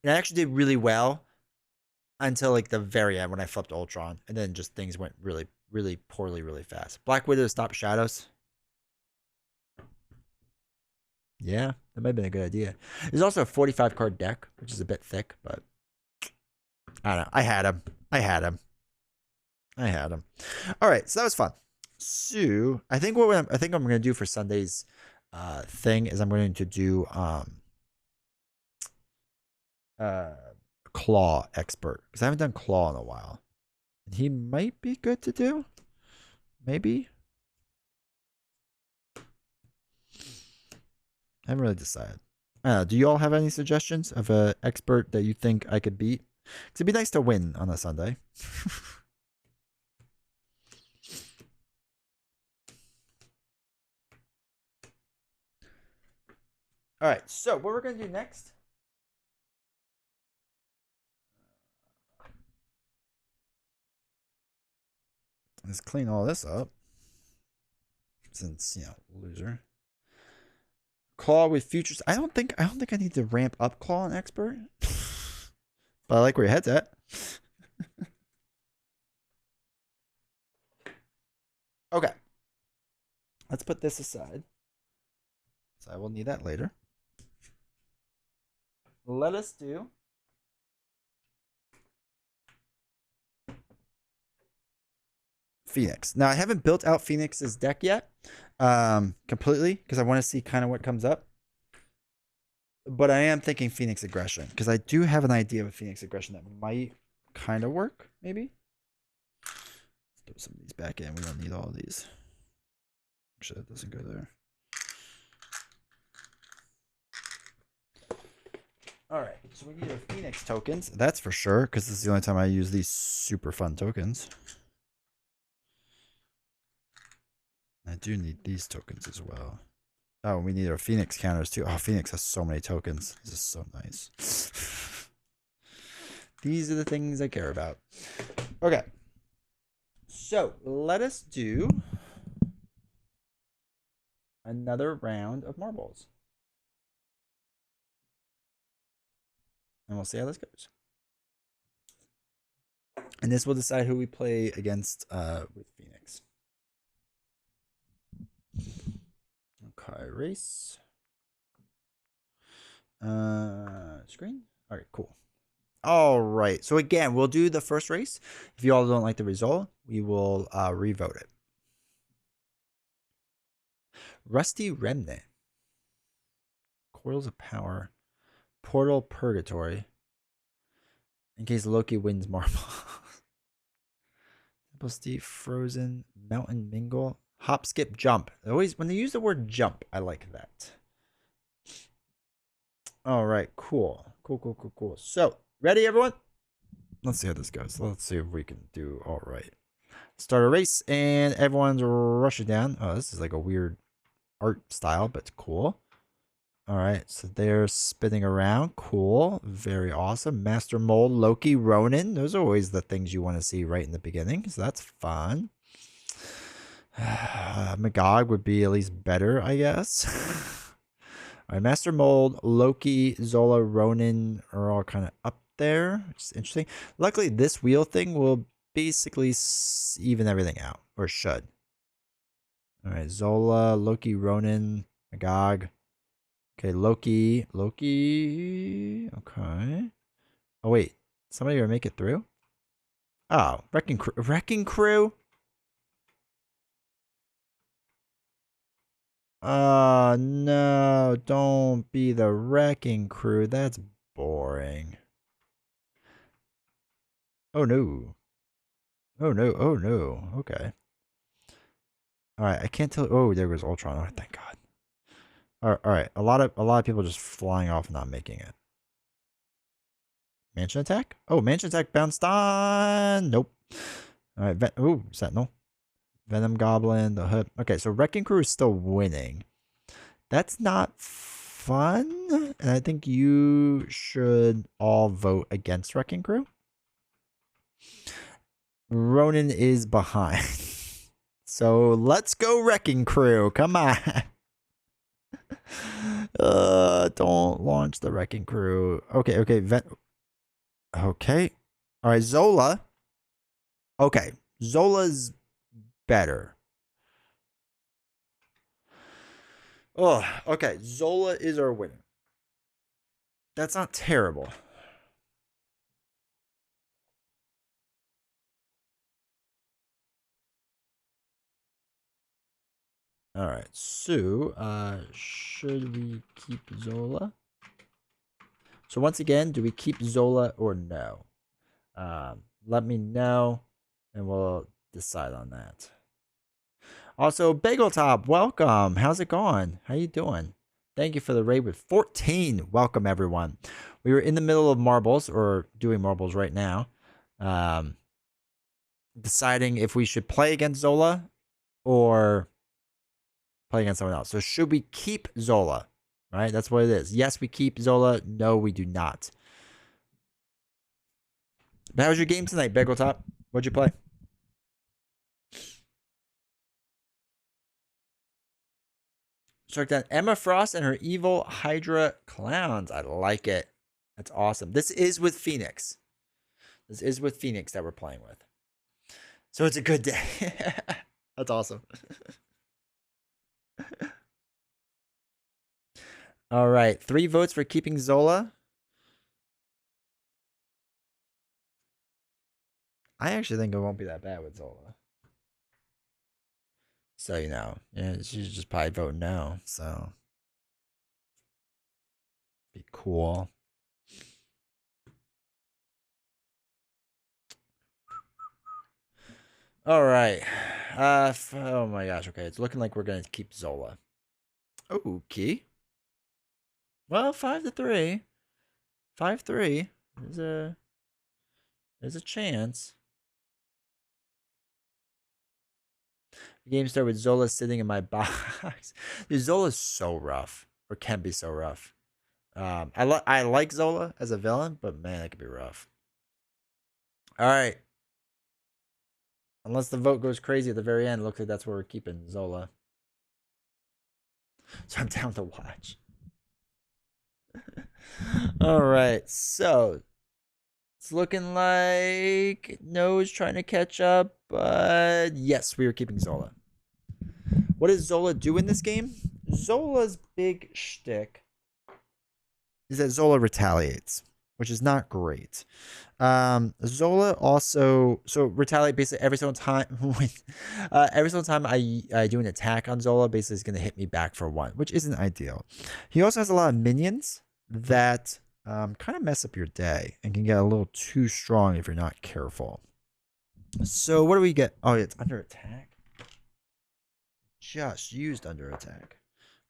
Speaker 1: and I actually did really well until like the very end when I flipped Ultron, and then just things went really, really poorly, really fast. Black Widow to stop shadows. Yeah, that might have been a good idea. There's also a 45 card deck, which is a bit thick, but I don't know. I had him. All right, so that was fun. So I think what I'm going to do for Sunday's thing is I'm going to do Claw Expert because I haven't done Claw in a while. And he might be good to do. Maybe. I haven't really decided. Do you all have any suggestions of an expert that you think I could beat it'd be nice to win on a Sunday. All right, so what we're going to do next. Let's clean all this up. Since, loser. Claw with futures. I don't think I need to ramp up Claw on expert. But I like where your head's at. Okay. Let's put this aside. So I will need that later. Let us do Phoenix. Now I haven't built out Phoenix's deck yet. Completely, because I want to see kind of what comes up. But I am thinking Phoenix Aggression, because I do have an idea of a Phoenix Aggression that might kind of work, maybe. Let's throw some of these back in. We don't need all of these. Actually, that doesn't go there. Alright, so we need our Phoenix tokens. That's for sure, because this is the only time I use these super fun tokens. I do need these tokens as well. Oh, we need our Phoenix counters too. Oh, Phoenix has so many tokens. This is so nice. These are the things I care about. Okay. So, let us do another round of marbles. And we'll see how this goes. And this will decide who we play against with Phoenix. Okay, race. Screen. All right, cool. All right. So again, we'll do the first race. If you all don't like the result, we will revote it. Rusty Remnant. Coils of Power. Portal Purgatory. In case Loki wins Marble. Temple Steep, Frozen, Mountain Mingle. Hop, skip, jump. Always when they use the word jump, I like that. All right, cool. Cool. So, ready, everyone? Let's see how this goes. Let's see if we can do all right. Start a race, and everyone's rushing down. Oh, this is like a weird art style, but cool. All right, so they're spinning around. Cool. Very awesome. Master Mold, Loki, Ronin. Those are always the things you want to see right in the beginning, so that's fun. Magog would be at least better, I guess. All right, Master Mold, Loki, Zola, Ronin are all kind of up there. It's interesting. Luckily, this wheel thing will basically even everything out, or should. All right, Zola, Loki, Ronin, Magog. Okay, Loki. Okay. Oh, wait. Somebody gonna make it through? Oh, Wrecking Crew? No, don't be the Wrecking Crew. That's boring. Oh no. Oh no. Okay. Alright, I can't tell. Oh, there goes Ultron. Oh, thank God. Alright. A lot of people just flying off, not making it. Mansion attack? Oh, mansion attack bounced on. Nope. Alright, Sentinel. Venom Goblin, the Hood. Okay, so Wrecking Crew is still winning. That's not fun. And I think you should all vote against Wrecking Crew. Ronin is behind. So let's go, Wrecking Crew. Come on. Don't launch the Wrecking Crew. Okay. Okay. All right, Zola. Okay, Zola's better. Oh, okay. Zola is our winner. That's not terrible. All right. So, should we keep Zola? So once again, do we keep Zola or no? Let me know, and we'll decide on that. Also, Bagel Top, welcome. How's it going? How you doing? Thank you for the raid with 14. Welcome, everyone. We were in the middle of marbles, or doing marbles right now, deciding if we should play against Zola or play against someone else. So should we keep Zola? Right? That's what it is. Yes, we keep Zola. No, we do not. But how was your game tonight, Bagel Top? What'd you play? Struck down Emma Frost and her evil Hydra clowns. I like it. That's awesome. This is with Phoenix. This is with Phoenix that we're playing with. So it's a good day. That's awesome. All right. 3 votes for keeping Zola. I actually think it won't be that bad with Zola. So, you know, yeah, she's just probably vote no. So, be cool. All right. Oh my gosh. Okay. It's looking like we're going to keep Zola. Okay. Well, 5-3. 5-3. There's a chance. The game started with Zola sitting in my box. Dude, Zola's so rough. Or can be so rough. I like Zola as a villain, but man, it could be rough. All right. Unless the vote goes crazy at the very end, looks like that's where we're keeping Zola. So I'm down to watch. All right. So it's looking like No's trying to catch up, but yes, we are keeping Zola. What does Zola do in this game? Zola's big shtick is that Zola retaliates, which is not great. Zola also retaliate basically every single time I do an attack on Zola, basically is gonna hit me back for 1, which isn't ideal. He also has a lot of minions that kind of mess up your day and can get a little too strong if you're not careful. So what do we get? Oh, it's under attack. Just used under attack.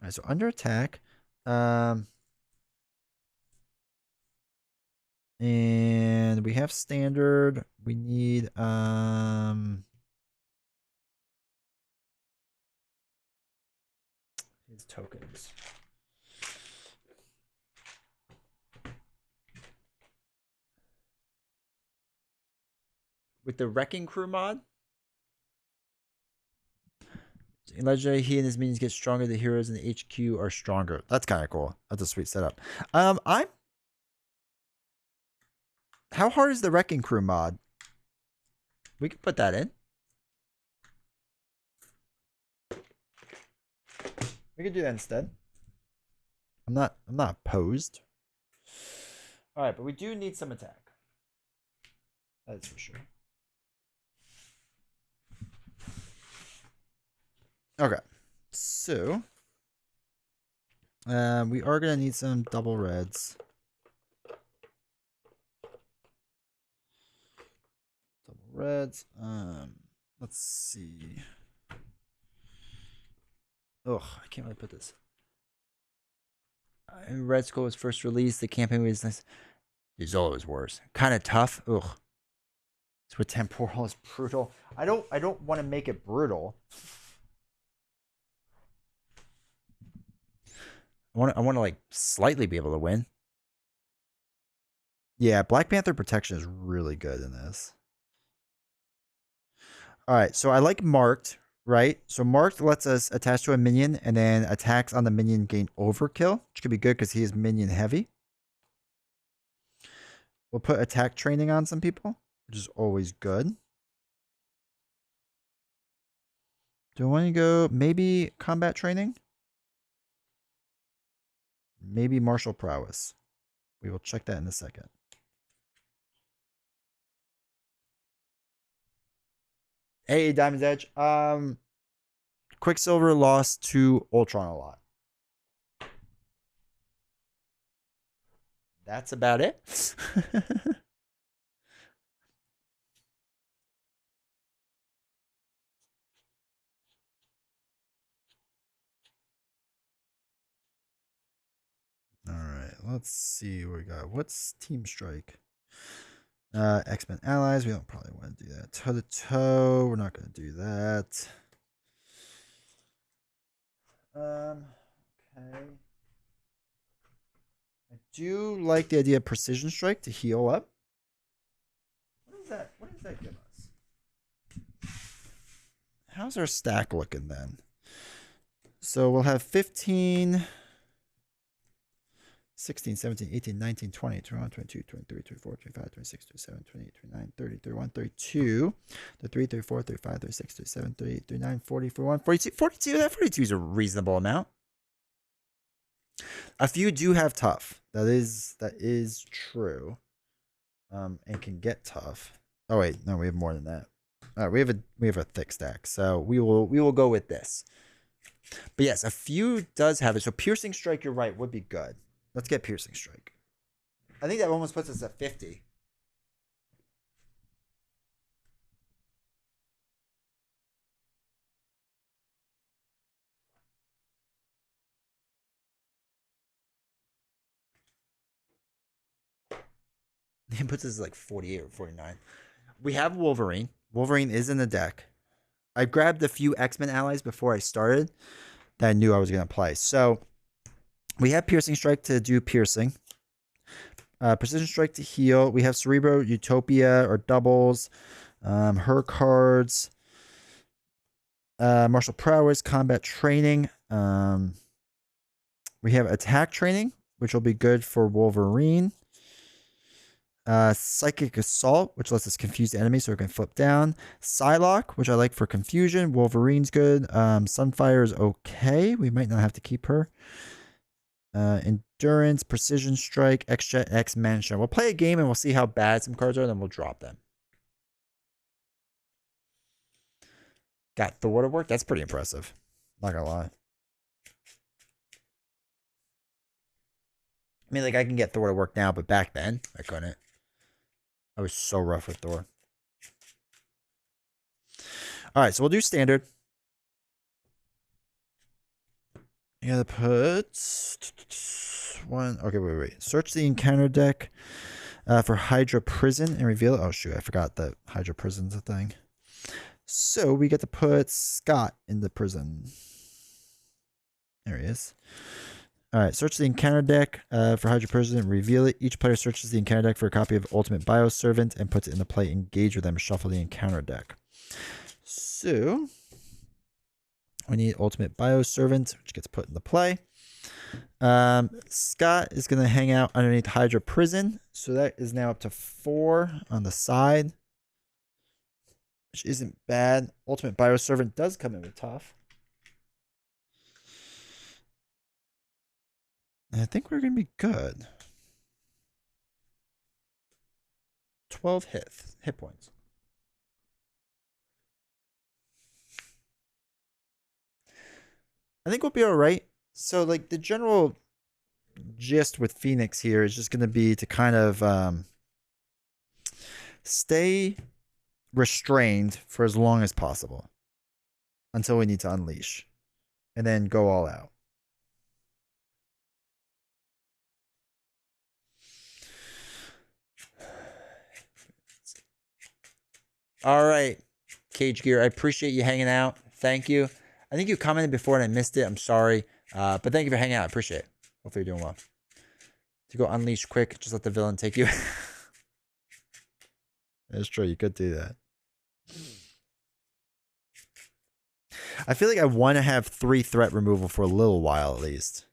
Speaker 1: All right, so under attack. And we have standard. We need his tokens. With the Wrecking Crew mod, in Legendary, he and his minions get stronger. The heroes in the HQ are stronger. That's kind of cool. That's a sweet setup. How hard is the Wrecking Crew mod? We could put that in. We could do that instead. I'm not opposed. All right, but we do need some attack. That's for sure. Okay, so we are gonna need some double reds. Double reds. Let's see. Ugh, I can't really put this. Red Skull was first released. The campaign was nice. Zola was worse. Kind of tough. Ugh. So with temporal is brutal. I don't want to make it brutal. I want to like slightly be able to win. Yeah, Black Panther protection is really good in this. All right, so I like marked, right? So marked lets us attach to a minion and then attacks on the minion gain overkill, which could be good because he is minion heavy. We'll put attack training on some people, which is always good. Do I want to go maybe combat training? Maybe martial prowess. We will check that in a second. Hey, Diamond's Edge. Quicksilver lost to Ultron a lot. That's about it. All right, let's see what we got. What's Team Strike? X-Men allies. We don't probably want to do that. Toe to toe. We're not going to do that. Okay. I do like the idea of precision strike to heal up. What is that? What does that give us? How's our stack looking then? So we'll have 15, 16, 17, 18, 19, 20, 21, 22, 23, 24, 25, 26, 27, 28, 29, 30, 31, 32, 33, 34, 35, 36, 37, 38, 39, 40, 41, 42, 42. That 42 is a reasonable amount. A few do have tough. That is true. And can get tough. Oh wait, no, we have more than that. All right, we have a thick stack. So we will go with this. But yes, a few does have it. So piercing strike, you're right, would be good. Let's get piercing strike. I think that almost puts us at 50. It puts us like 48 or 49. We have Wolverine. Wolverine is in the deck. I grabbed a few X-Men allies before I started that I knew I was going to play. So we have piercing strike to do piercing. Precision strike to heal. We have Cerebro, Utopia, or doubles. Her cards. Martial prowess, combat training. We have attack training, which will be good for Wolverine. Psychic assault, which lets us confuse the enemy so we can flip down. Psylocke, which I like for confusion. Wolverine's good. Sunfire is okay. We might not have to keep her. Endurance, precision strike, X-Jet, X-Mansion. We'll play a game and we'll see how bad some cards are, then we'll drop them. Got Thor to work. That's pretty impressive. Not gonna lie. I mean, like, I can get Thor to work now, but back then, I couldn't. I was so rough with Thor. All right, so we'll do standard. You gotta put one. Okay, wait. Search the encounter deck for Hydra Prison and reveal it. Oh, shoot. I forgot that Hydra Prison's a thing. So we get to put Scott in the prison. There he is. All right, search the encounter deck for Hydra Prison and reveal it. Each player searches the encounter deck for a copy of Ultimate Bioservant and puts it in the play. Engage with them. Shuffle the encounter deck. So we need Ultimate Bioservant, which gets put in the play. Scott is going to hang out underneath Hydra Prison. So that is now up to 4 on the side, which isn't bad. Ultimate Bioservant does come in with tough. And I think we're going to be good. 12 hit points. I think we'll be all right. So, like, the general gist with Phoenix here is just going to be to kind of stay restrained for as long as possible until we need to unleash and then go all out. All right, Cage Gear, I appreciate you hanging out. Thank you. I think you commented before and I missed it. I'm sorry. But thank you for hanging out. I appreciate it. Hopefully you're doing well. To go unleash quick, just let the villain take you. That's true. You could do that. I feel like I want to have 3 threat removal for a little while at least.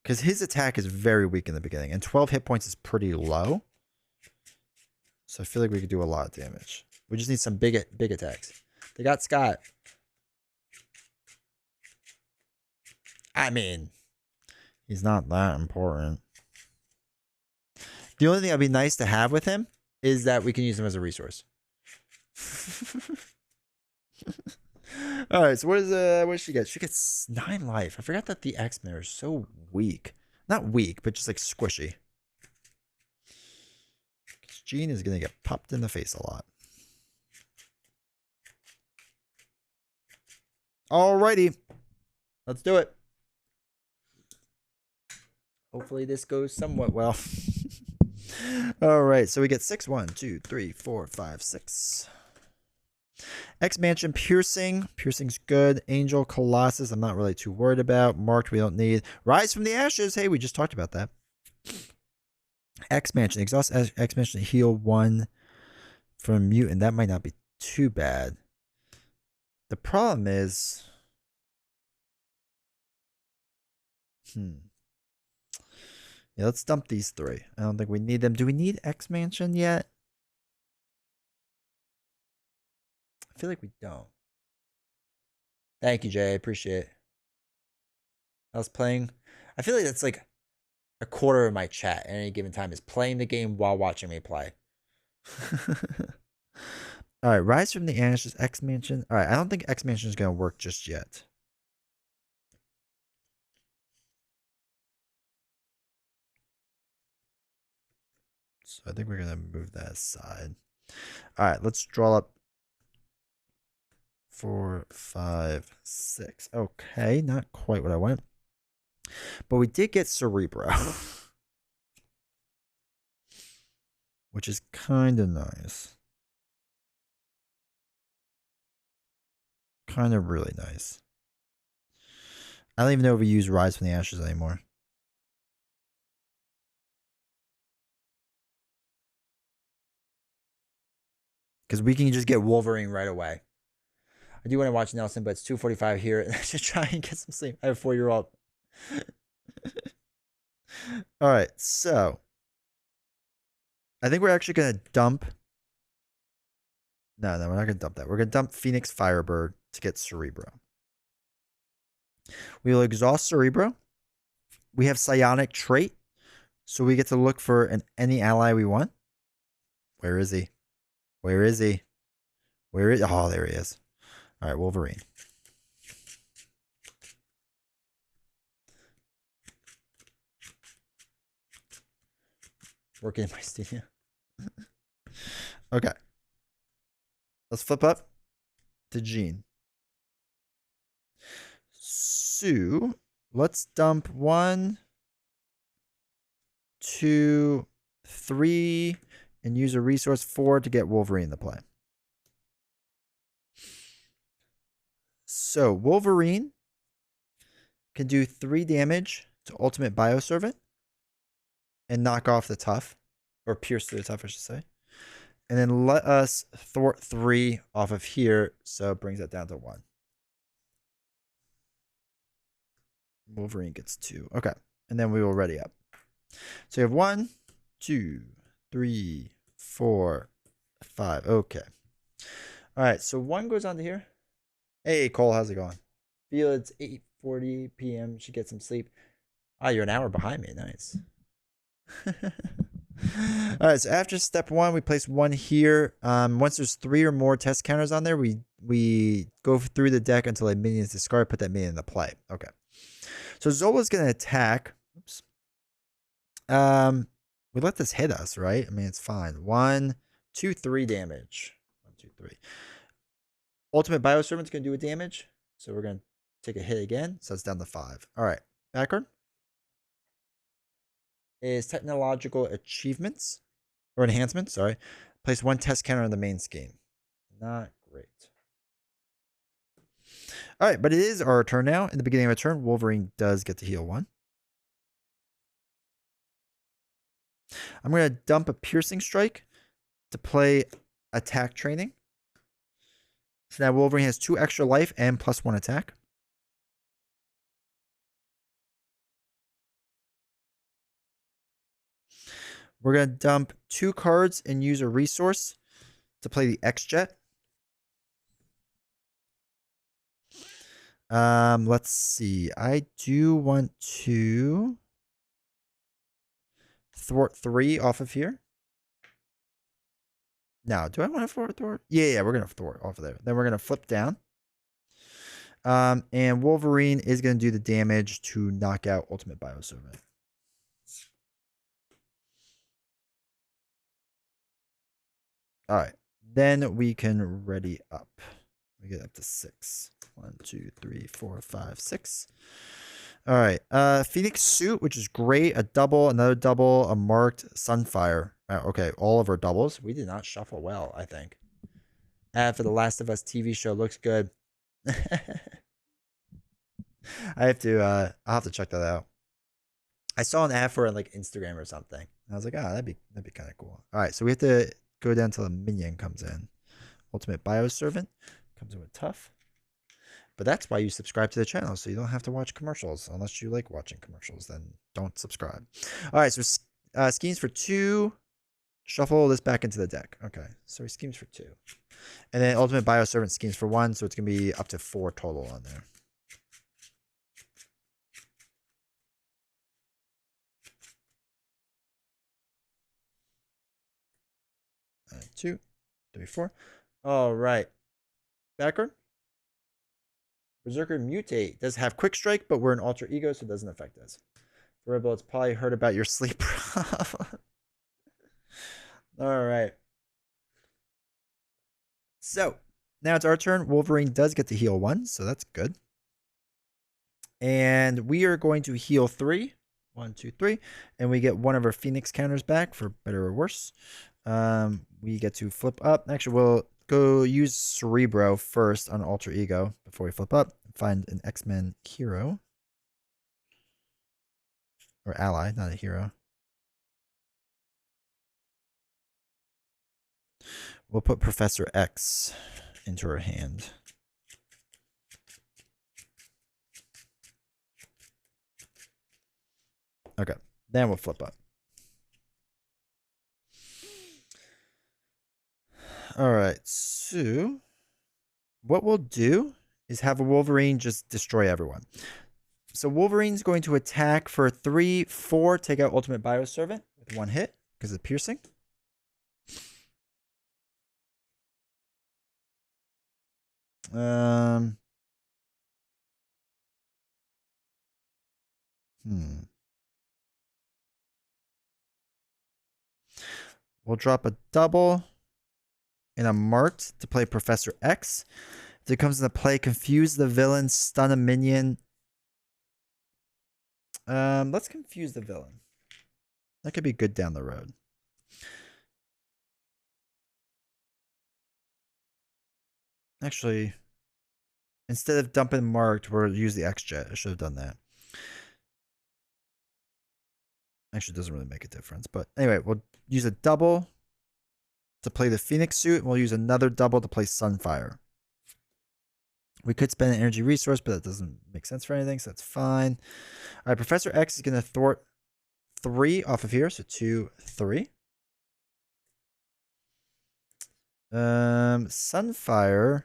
Speaker 1: Because his attack is very weak in the beginning. And 12 hit points is pretty low. So I feel like we could do a lot of damage. We just need some big attacks. They got Scott. I mean, he's not that important. The only thing that'd be nice to have with him is that we can use him as a resource. All right, so what does she get? She gets 9 life. I forgot that the X-Men are so weak. Not weak, but just like squishy. Jean is gonna get popped in the face a lot. Alrighty, let's do it. Hopefully this goes somewhat well. All right, so we get 6. 1, 2, 3, 4, 5, 6. X-Mansion Piercing. Piercing's good. Angel Colossus, I'm not really too worried about. Marked, we don't need. Rise from the Ashes. Hey, we just talked about that. X-Mansion. Exhaust X-Mansion heal 1 from Mutant. That might not be too bad. The problem is... Yeah, let's dump these 3. I don't think we need them. Do we need X-Mansion yet? I feel like we don't. Thank you, Jay. I appreciate it. I was playing. I feel like that's like a quarter of my chat at any given time is playing the game while watching me play. All right, Rise from the Ashes, X-Mansion. All right, I don't think X-Mansion is going to work just yet. So I think we're going to move that aside. All right, let's draw up 4, 5, 6. Okay, not quite what I want. But we did get Cerebro. Which is kind of nice. Kind of really nice. I don't even know if we use Rise from the Ashes anymore. Because we can just get Wolverine right away. I do want to watch Nelson, but it's 2:45 here. I should try and get some sleep. I have a 4-year-old. All right, so I think we're actually going to dump. No, we're not going to dump that. We're going to dump Phoenix Firebird to get Cerebro. We will exhaust Cerebro. We have Psionic Trait, so we get to look for any ally we want. Where is he? Where is he? Where is? Oh, there he is. All right, Wolverine. Working in my studio. Okay. Let's flip up to Jean. So let's dump 1, 2, 3, and use a resource 4 to get Wolverine to play. So Wolverine can do 3 damage to Ultimate Bioservant and knock off the tough, or pierce through the tough, I should say. And then let us thwart 3 off of here, so it brings that down to 1. Wolverine gets 2. Okay. And then we will ready up. So you have 1, 2, 3, 4, 5. Okay. All right. So 1 goes on to here. Hey, Cole, how's it going? Feel it's 8:40 p.m. Should get some sleep. Ah, you're an hour behind me. Nice. All right. So after step 1, we place 1 here. Once there's 3 or more test counters on there, we go through the deck until a minion is discarded. Put that minion into play. Okay. So Zola's going to attack. Oops. We let this hit us, right? I mean, it's fine. 1, 2, 3 damage. 1, 2, 3. Ultimate Bioservant's going to do a damage. So we're going to take a hit again. So it's down to 5. All right. Backcard is Technological Achievements. Or Enhancements, sorry. Place 1 test counter on the main scheme. Not great. All right, but it is our turn now. In the beginning of a turn, Wolverine does get to heal 1. I'm going to dump a Piercing Strike to play Attack Training. So now Wolverine has 2 extra life and +1 attack. We're going to dump 2 cards and use a resource to play the X-Jet. Let's see. I do want to thwart 3 off of here. Now, do I want to thwart? Yeah, we're going to thwart off of there. Then we're going to flip down. And Wolverine is going to do the damage to knock out Ultimate Bioservant. All right. Then we can ready up. We get up to 6. 1, 2, 3, 4, 5, 6. All right. Phoenix Suit, which is great. A double, another double, a marked Sunfire. Okay, all of our doubles. We did not shuffle well, I think. Ad for the Last of Us TV show looks good. I'll have to check that out. I saw an ad for it like Instagram or something. And I was like, that'd be kind of cool. All right, so we have to go down till the minion comes in. Ultimate Bioservant comes in with tough. But that's why you subscribe to the channel, so you don't have to watch commercials. Unless you like watching commercials, then don't subscribe. All right, so schemes for 2. Shuffle this back into the deck. Okay, so he schemes for 2. And then Ultimate Bioservant schemes for 1, so it's going to be up to 4 total on there. 2, 3, 4. All right. Backward. Berserker Mutate does have Quick Strike, but we're an Alter Ego, so it doesn't affect us. For Rebel, it's probably heard about your sleep problem. All right. So, now it's our turn. Wolverine does get to heal 1, so that's good. And we are going to heal 3. 1, 2, 3. And we get one of our Phoenix counters back for better or worse. We get to flip up. Actually, we'll go use Cerebro first on Alter Ego before we flip up. Find an X-Men hero. Or ally, not a hero. We'll put Professor X into her hand. Okay, then we'll flip up. All right, so what we'll do is have a Wolverine just destroy everyone. So Wolverine's going to attack for 3, 4, take out Ultimate Bioservant with 1 hit because of piercing. We'll drop a double and a marked to play Professor X. If it comes into play, confuse the villain, stun a minion. Let's confuse the villain. That could be good down the road. Actually, instead of dumping marked, we'll use the X-Jet. I should have done that. Actually, it doesn't really make a difference. But anyway, we'll use a double to play the Phoenix Suit. And we'll use another double to play Sunfire. We could spend an energy resource, but that doesn't make sense for anything, so that's fine. All right, Professor X is going to thwart 3 off of here, so 2, 3. Sunfire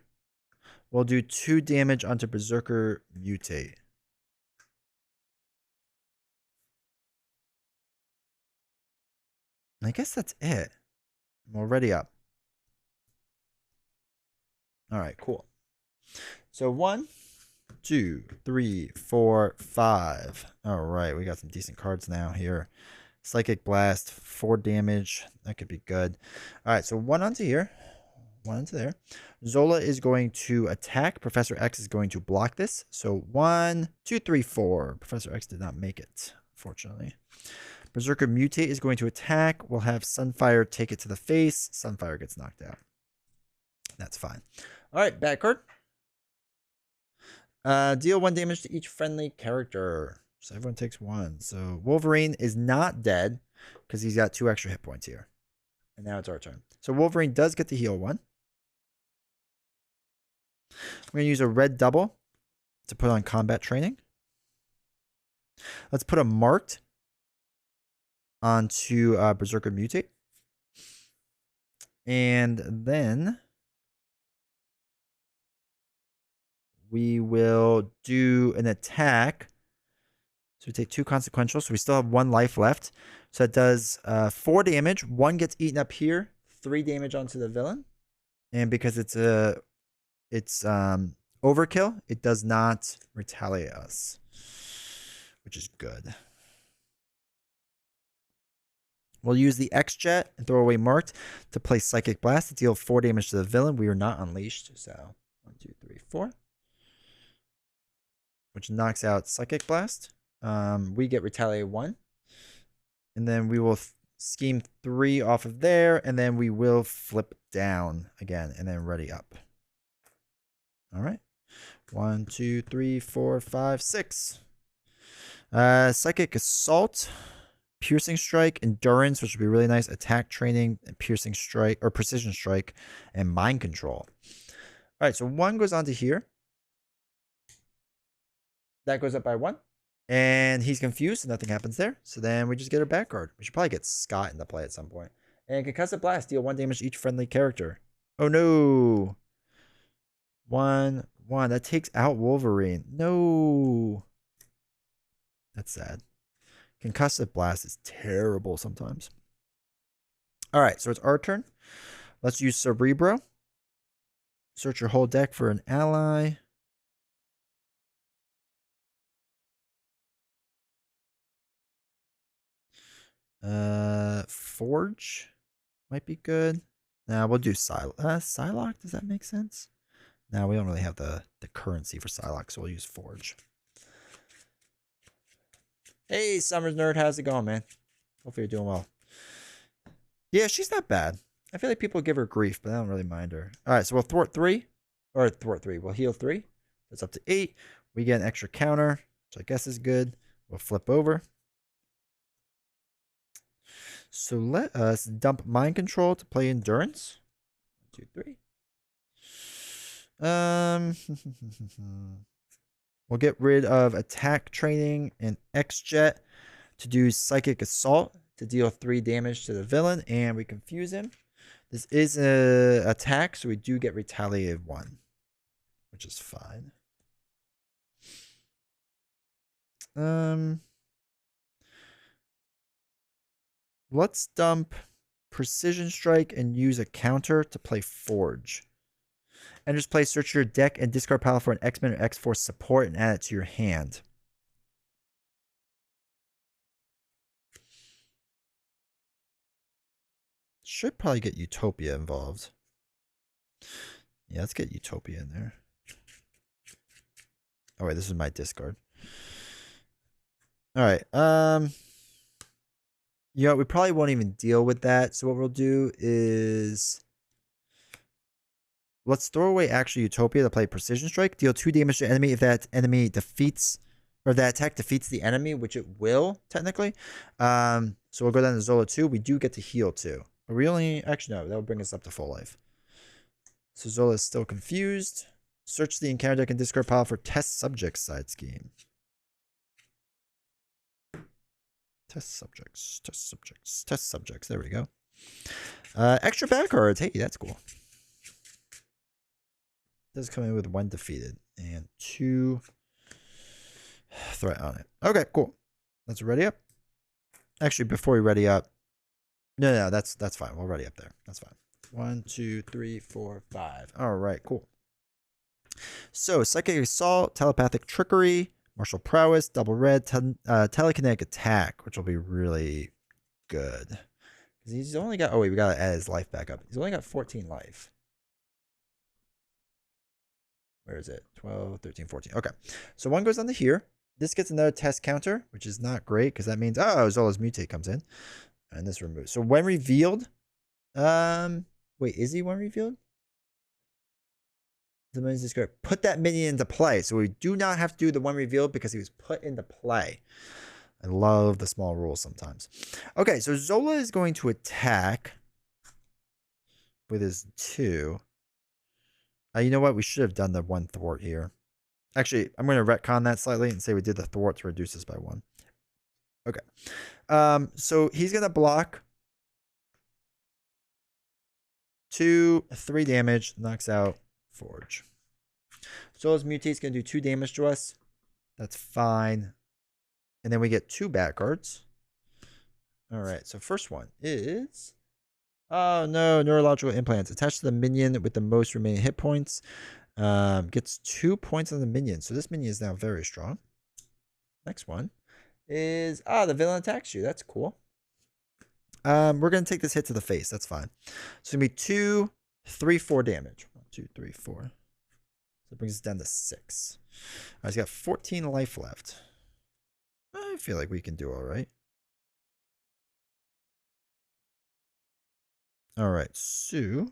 Speaker 1: will do 2 damage onto Berserker Mutate. I guess that's it. I'm already up. All right, cool. So 1, 2, 3, 4, 5. All right, we got some decent cards now here. Psychic Blast, 4 damage. That could be good. All right, so 1 onto here. 1 onto there. Zola is going to attack. Professor X is going to block this. So 1, 2, 3, 4. Professor X did not make it, unfortunately. Berserker Mutate is going to attack. We'll have Sunfire take it to the face. Sunfire gets knocked out. That's fine. All right, back card. Deal 1 damage to each friendly character. So everyone takes 1. So Wolverine is not dead because he's got 2 extra hit points here. And now it's our turn. So Wolverine does get to heal 1. We're going to use a red double to put on combat training. Let's put a marked onto Berserker Mutate. And then we will do an attack. So we take 2 consequential. So we still have 1 life left. So that does 4 damage. 1 gets eaten up here. 3 damage onto the villain. And because it's overkill, it does not retaliate us, which is good. We'll use the X-Jet and throw away marked to play Psychic Blast to deal 4 damage to the villain. We are not unleashed. So 1, 2, 3, 4. which knocks out Psychic Blast. We get Retaliate 1. And then we will scheme 3 off of there. And then we will flip down again. And then ready up. All right. 1, 2, 3, 4, 5, 6. Psychic Assault. Piercing Strike, Endurance, which would be really nice. Attack Training, and Piercing Strike, or Precision Strike, and Mind Control. All right, so 1 goes onto here. That goes up by 1. And he's confused, so nothing happens there. So then we just get our back card. We should probably get Scott into play at some point. And Concussive Blast, deal 1 damage to each friendly character. Oh no! 1, 1. That takes out Wolverine. No! That's sad. Concussive Blast is terrible sometimes. All right, so it's our turn. Let's use Cerebro. Search your whole deck for an ally. Forge might be good. Nah, we'll do Psylocke. Does that make sense? No, we don't really have the currency for Psylocke, so we'll use Forge. Hey, Summers Nerd, how's it going, man? Hopefully you're doing well. Yeah, she's not bad. I feel like people give her grief, but I don't really mind her. All right, so we'll thwart 3. Or thwart 3. We'll heal 3. That's up to 8. We get an extra counter, which I guess is good. We'll flip over. So let us dump Mind Control to play Endurance. 1, 2, 3. We'll get rid of Attack Training and X-Jet to do Psychic Assault to deal 3 damage to the villain, and we confuse him. This is an attack, so we do get Retaliated 1, which is fine. Let's dump Precision Strike and use a counter to play Forge. And just play search your deck and discard pile for an X-Men or X-Force support and add it to your hand. Should probably get Utopia involved. Yeah, let's get Utopia in there. Oh wait, this is my discard. All right. You know, we probably won't even deal with that. So what we'll do is let's throw away actually Utopia to play Precision Strike. Deal 2 damage to enemy if that enemy defeats, or that attack defeats the enemy, which it will, technically. So we'll go down to Zola 2. We do get to heal 2. But we only, actually no, that will bring us up to full life. So Zola is still confused. Search the encounter deck and discard pile for Test Subjects side scheme. Test subjects, test subjects, test subjects. There we go. Extra back cards. Hey, that's cool. Does come in with 1 defeated and 2 threat on it. Okay, cool. Let's ready up. Actually, before we ready up, no, that's fine. We'll ready up there. That's fine. 1, 2, 3, 4, 5. All right, cool. So Psychic Assault, Telepathic Trickery, Martial Prowess, Double Red, Telekinetic Attack, which will be really good. Because he's only got, oh wait, we got to add his life back up. He's only got 14 life. Where is it? 12, 13, 14. Okay. So 1 goes onto here. This gets another test counter, which is not great because that means, oh, Zola's Mutate comes in. And this removes. So when revealed, wait, is he when revealed? The minion's discard. Put that minion into play. So we do not have to do the when revealed because he was put into play. I love the small rules sometimes. Okay, so Zola is going to attack with his 2. You know what? We should have done the 1 thwart here. Actually, I'm going to retcon that slightly and say we did the thwart to reduce this by 1. Okay. So he's going to block 2, 3 damage, knocks out Forge. Zola's Mutate's going to do 2 damage to us. That's fine. And then we get 2 back cards. All right. So first one is, oh no, Neurological Implants. Attached to the minion with the most remaining hit points. Gets 2 points on the minion. So this minion is now very strong. Next one is, the villain attacks you. That's cool. We're going to take this hit to the face. That's fine. So it's going to be 2, 3, 4 damage. 1, 2, 3, 4. that brings us down to 6. All right, he's got 14 life left. I feel like we can do all right. All right, so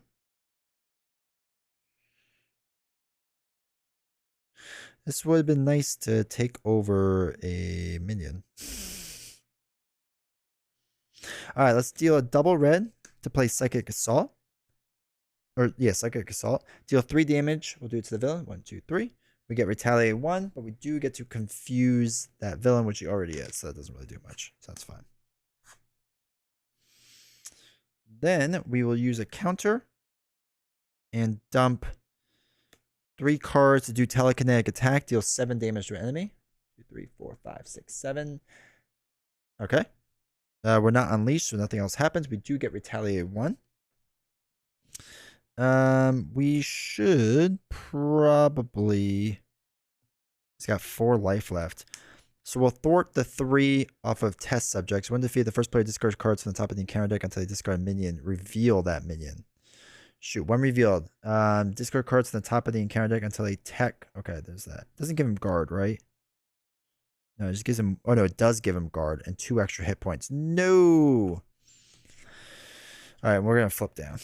Speaker 1: this would have been nice to take over a minion. All right, let's deal a double red to play Psychic Assault. Or, yeah, Psychic Assault. Deal 3 damage. We'll do it to the villain. 1, 2, 3. We get Retaliate 1, but we do get to confuse that villain, which he already is, so that doesn't really do much. So that's fine. Then we will use a counter and dump 3 cards to do telekinetic attack. Deal 7 damage to an enemy. 2, 3, 4, 5, 6, 7. Okay. We're not unleashed, so nothing else happens. We do get Retaliate 1. We should probably... He's got 4 life left. So we'll thwart the 3 off of test subjects. When defeated, the first player discards cards from the top of the encounter deck until they discard a minion. Reveal that minion. Shoot, when revealed, discard cards from the top of the encounter deck until they tech. Okay, there's that. Doesn't give him guard, right? No, it just gives him... Oh, no, it does give him guard and 2 extra hit points. No! All right, we're going to flip down.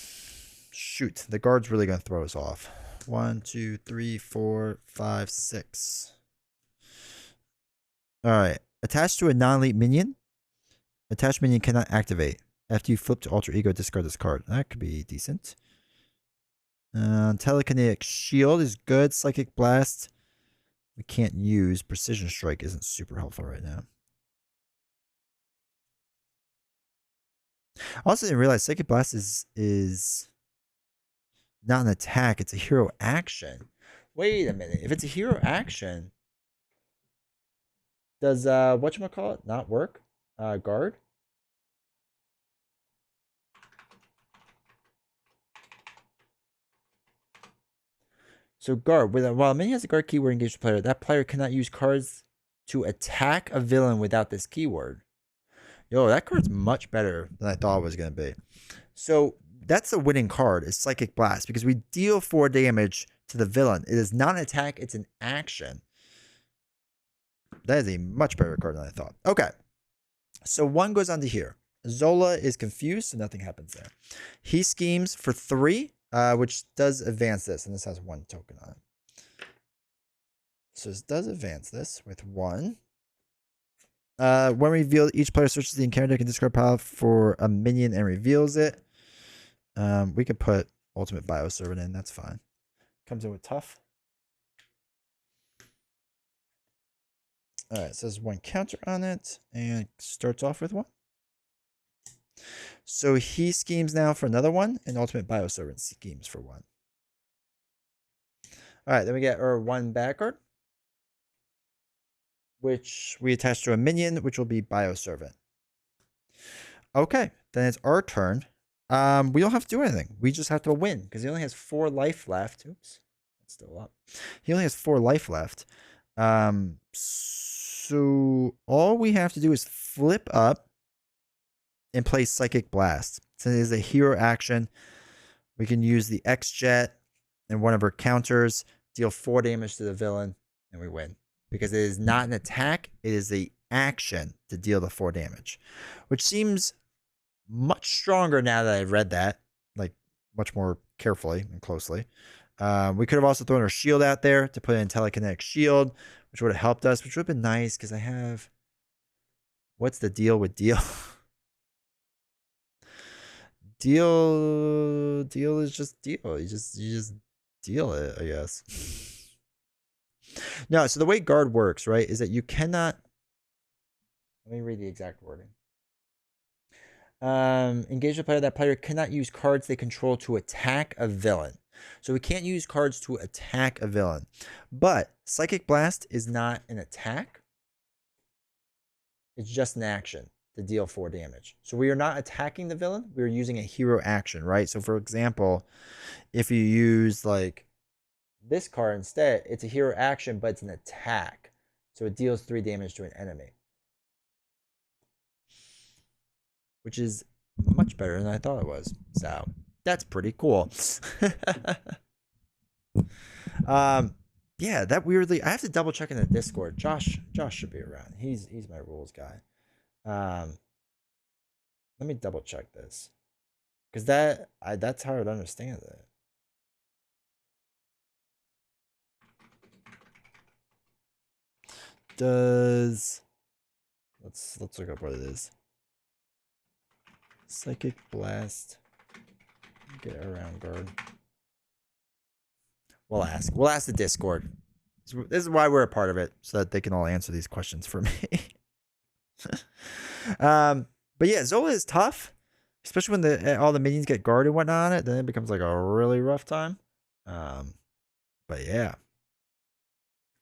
Speaker 1: Shoot, the guard's really going to throw us off. 1, 2, 3, 4, 5, 6. All right. Attached to a non-elite minion. Attached minion cannot activate. After you flip to Alter Ego, discard this card. That could be decent. Telekinetic Shield is good. Psychic Blast we can't use. Precision Strike isn't super helpful right now. I also didn't realize Psychic Blast is not an attack. It's a hero action. Wait a minute. If it's a hero action, does whatchamacallit not work? Guard? So guard, while a minion has a guard keyword engaged with the player, that player cannot use cards to attack a villain without this keyword. Yo, that card's much better than I thought it was going to be. So that's a winning card, is Psychic Blast, because we deal 4 damage to the villain. It is not an attack, it's an action. That is a much better card than I thought. Okay, so 1 goes on to here. Zola is confused, so nothing happens there. He schemes for 3. Which does advance this, and this has 1 token on it. So this does advance this with 1. When revealed, each player searches the encounter deck and discard pile for a minion and reveals it. We could put Ultimate Bioservant in, that's fine. Comes in with tough. Alright, so there's 1 counter on it, and starts off with 1. So he schemes now for another 1, and Ultimate Bioservant schemes for 1. Alright, then we get our 1 back card, which we attach to a minion, which will be Bioservant. Okay, then it's our turn. We don't have to do anything. We just have to win, because he only has 4 life left. Oops, that's still up. He only has 4 life left. So all we have to do is flip up and play Psychic Blast. Since it is a hero action, we can use the X-Jet and one of her counters, deal 4 damage to the villain, and we win. Because it is not an attack, it is the action to deal the 4 damage. Which seems much stronger now that I've read that, like much more carefully and closely. We could have also thrown our shield out there to put in Telekinetic Shield, which would have helped us, which would have been nice because I have... What's the deal with deal? Deal is just deal. You just deal it, I guess. No, so the way guard works, right, is that you cannot... Let me read the exact wording. Engage the player. That player cannot use cards they control to attack a villain. So we can't use cards to attack a villain. But Psychic Blast is not an attack. It's just an action to deal 4 damage. So we are not attacking the villain. We're using a hero action, right? So for example, if you use like this card instead, it's a hero action, but it's an attack. So it deals 3 damage to an enemy. Which is much better than I thought it was. So that's pretty cool. Yeah, that weirdly, I have to double check in the Discord. Josh should be around. He's my rules guy. Um, Let me double check this because that's hard to understand it. Does let's look up what it is. Psychic Blast. Get around guard. We'll ask. We'll ask the Discord. This is why we're a part of it, so that they can all answer these questions for me. But yeah, Zola is tough, especially when all the minions get guard and whatnot on it. Then it becomes like a really rough time. But yeah,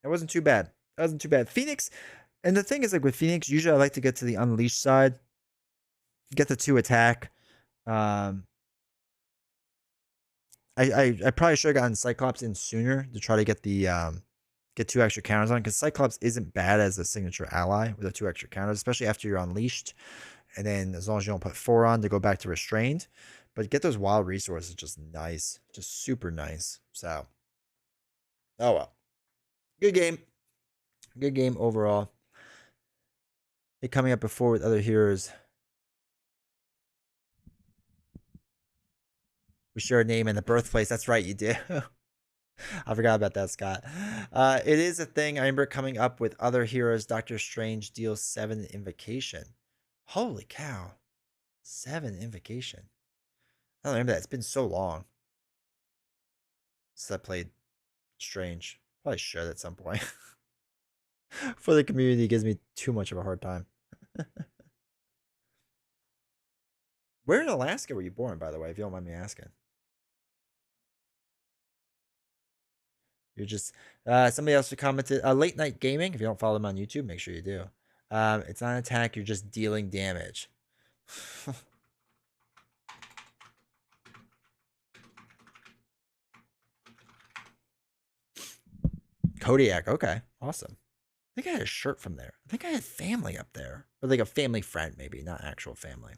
Speaker 1: it wasn't too bad. That wasn't too bad. Phoenix, and the thing is, like with Phoenix, usually I like to get to the unleashed side, get the 2 attack. I probably should have gotten Cyclops in sooner to try to get the get 2 extra counters on, because Cyclops isn't bad as a signature ally with the 2 extra counters, especially after you're unleashed. And then as long as you don't put 4 on to go back to restrained. But get those wild resources just nice. Just super nice. So oh well. Good game. Good game overall. It coming up before with other heroes. We share a name and the birthplace. That's right, you do. I forgot about that, Scott. It is a thing. I remember coming up with other heroes. Doctor Strange deals 7 Invocation. Holy cow. 7 Invocation. I don't remember that. It's been so long since I played Strange. Probably should at some point. For the community, it gives me too much of a hard time. Where in Alaska were you born, by the way, if you don't mind me asking? You're just somebody else who commented late night gaming. If you don't follow them on YouTube, make sure you do. It's not an attack, you're just dealing damage. Kodiak, okay, awesome. I think I had a shirt from there. I think I had family up there. Or like a family friend, maybe, not actual family.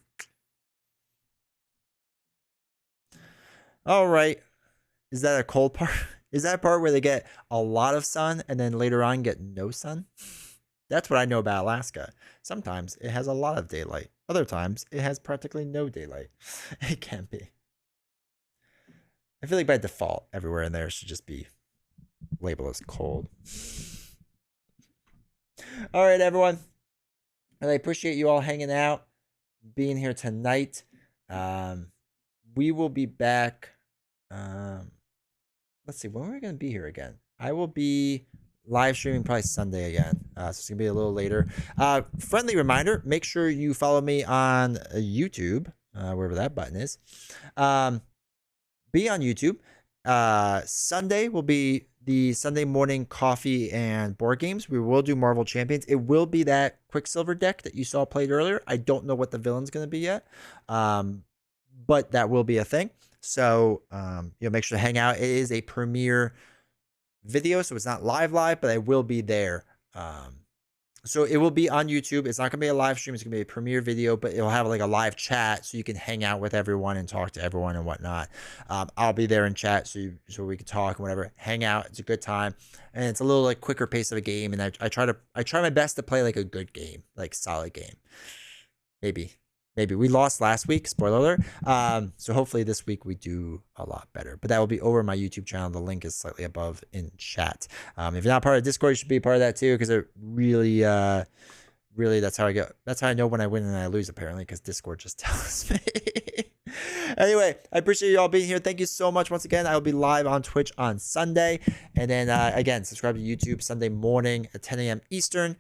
Speaker 1: All right. Is that a cold part? Is that a part where they get a lot of sun and then later on get no sun? That's what I know about Alaska. Sometimes it has a lot of daylight. Other times it has practically no daylight. It can be. I feel like by default, everywhere in there should just be labeled as cold. All right, everyone. And I appreciate you all hanging out, being here tonight. We will be back. Let's see, when are we going to be here again? I will be live streaming probably Sunday again. So it's going to be a little later. Friendly reminder, make sure you follow me on YouTube, wherever that button is. Be on YouTube. Sunday will be the Sunday morning coffee and board games. We will do Marvel Champions. It will be that Quicksilver deck that you saw played earlier. I don't know what the villain's going to be yet, but that will be a thing. So make sure to hang out. It is a premiere video, so it's not live, but I will be there. So it will be on YouTube. It's not gonna be a live stream. It's gonna be a premiere video, but it'll have like a live chat, so you can hang out with everyone and talk to everyone and whatnot. I'll be there in chat, so we can talk and whatever. Hang out. It's a good time, and it's a little like quicker pace of a game. And I try my best to play like a good game, like solid game. Maybe we lost last week, spoiler alert. So hopefully this week we do a lot better, but that will be over my YouTube channel. The link is slightly above in chat. If you're not part of Discord, you should be part of that too, because it really that's how I know when I win and I lose, apparently, because Discord just tells me. Anyway, I appreciate you all being here. Thank you so much. Once again, I will be live on Twitch on Sunday, and then again, subscribe to YouTube Sunday morning at 10 a.m. Eastern.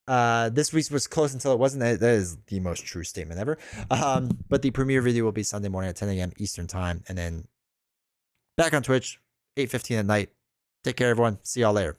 Speaker 1: This week was close until it wasn't. That is the most true statement ever. But the premiere video will be Sunday morning at 10 a.m. Eastern time, and then back on Twitch 8:15 at night. Take care, everyone. See y'all later.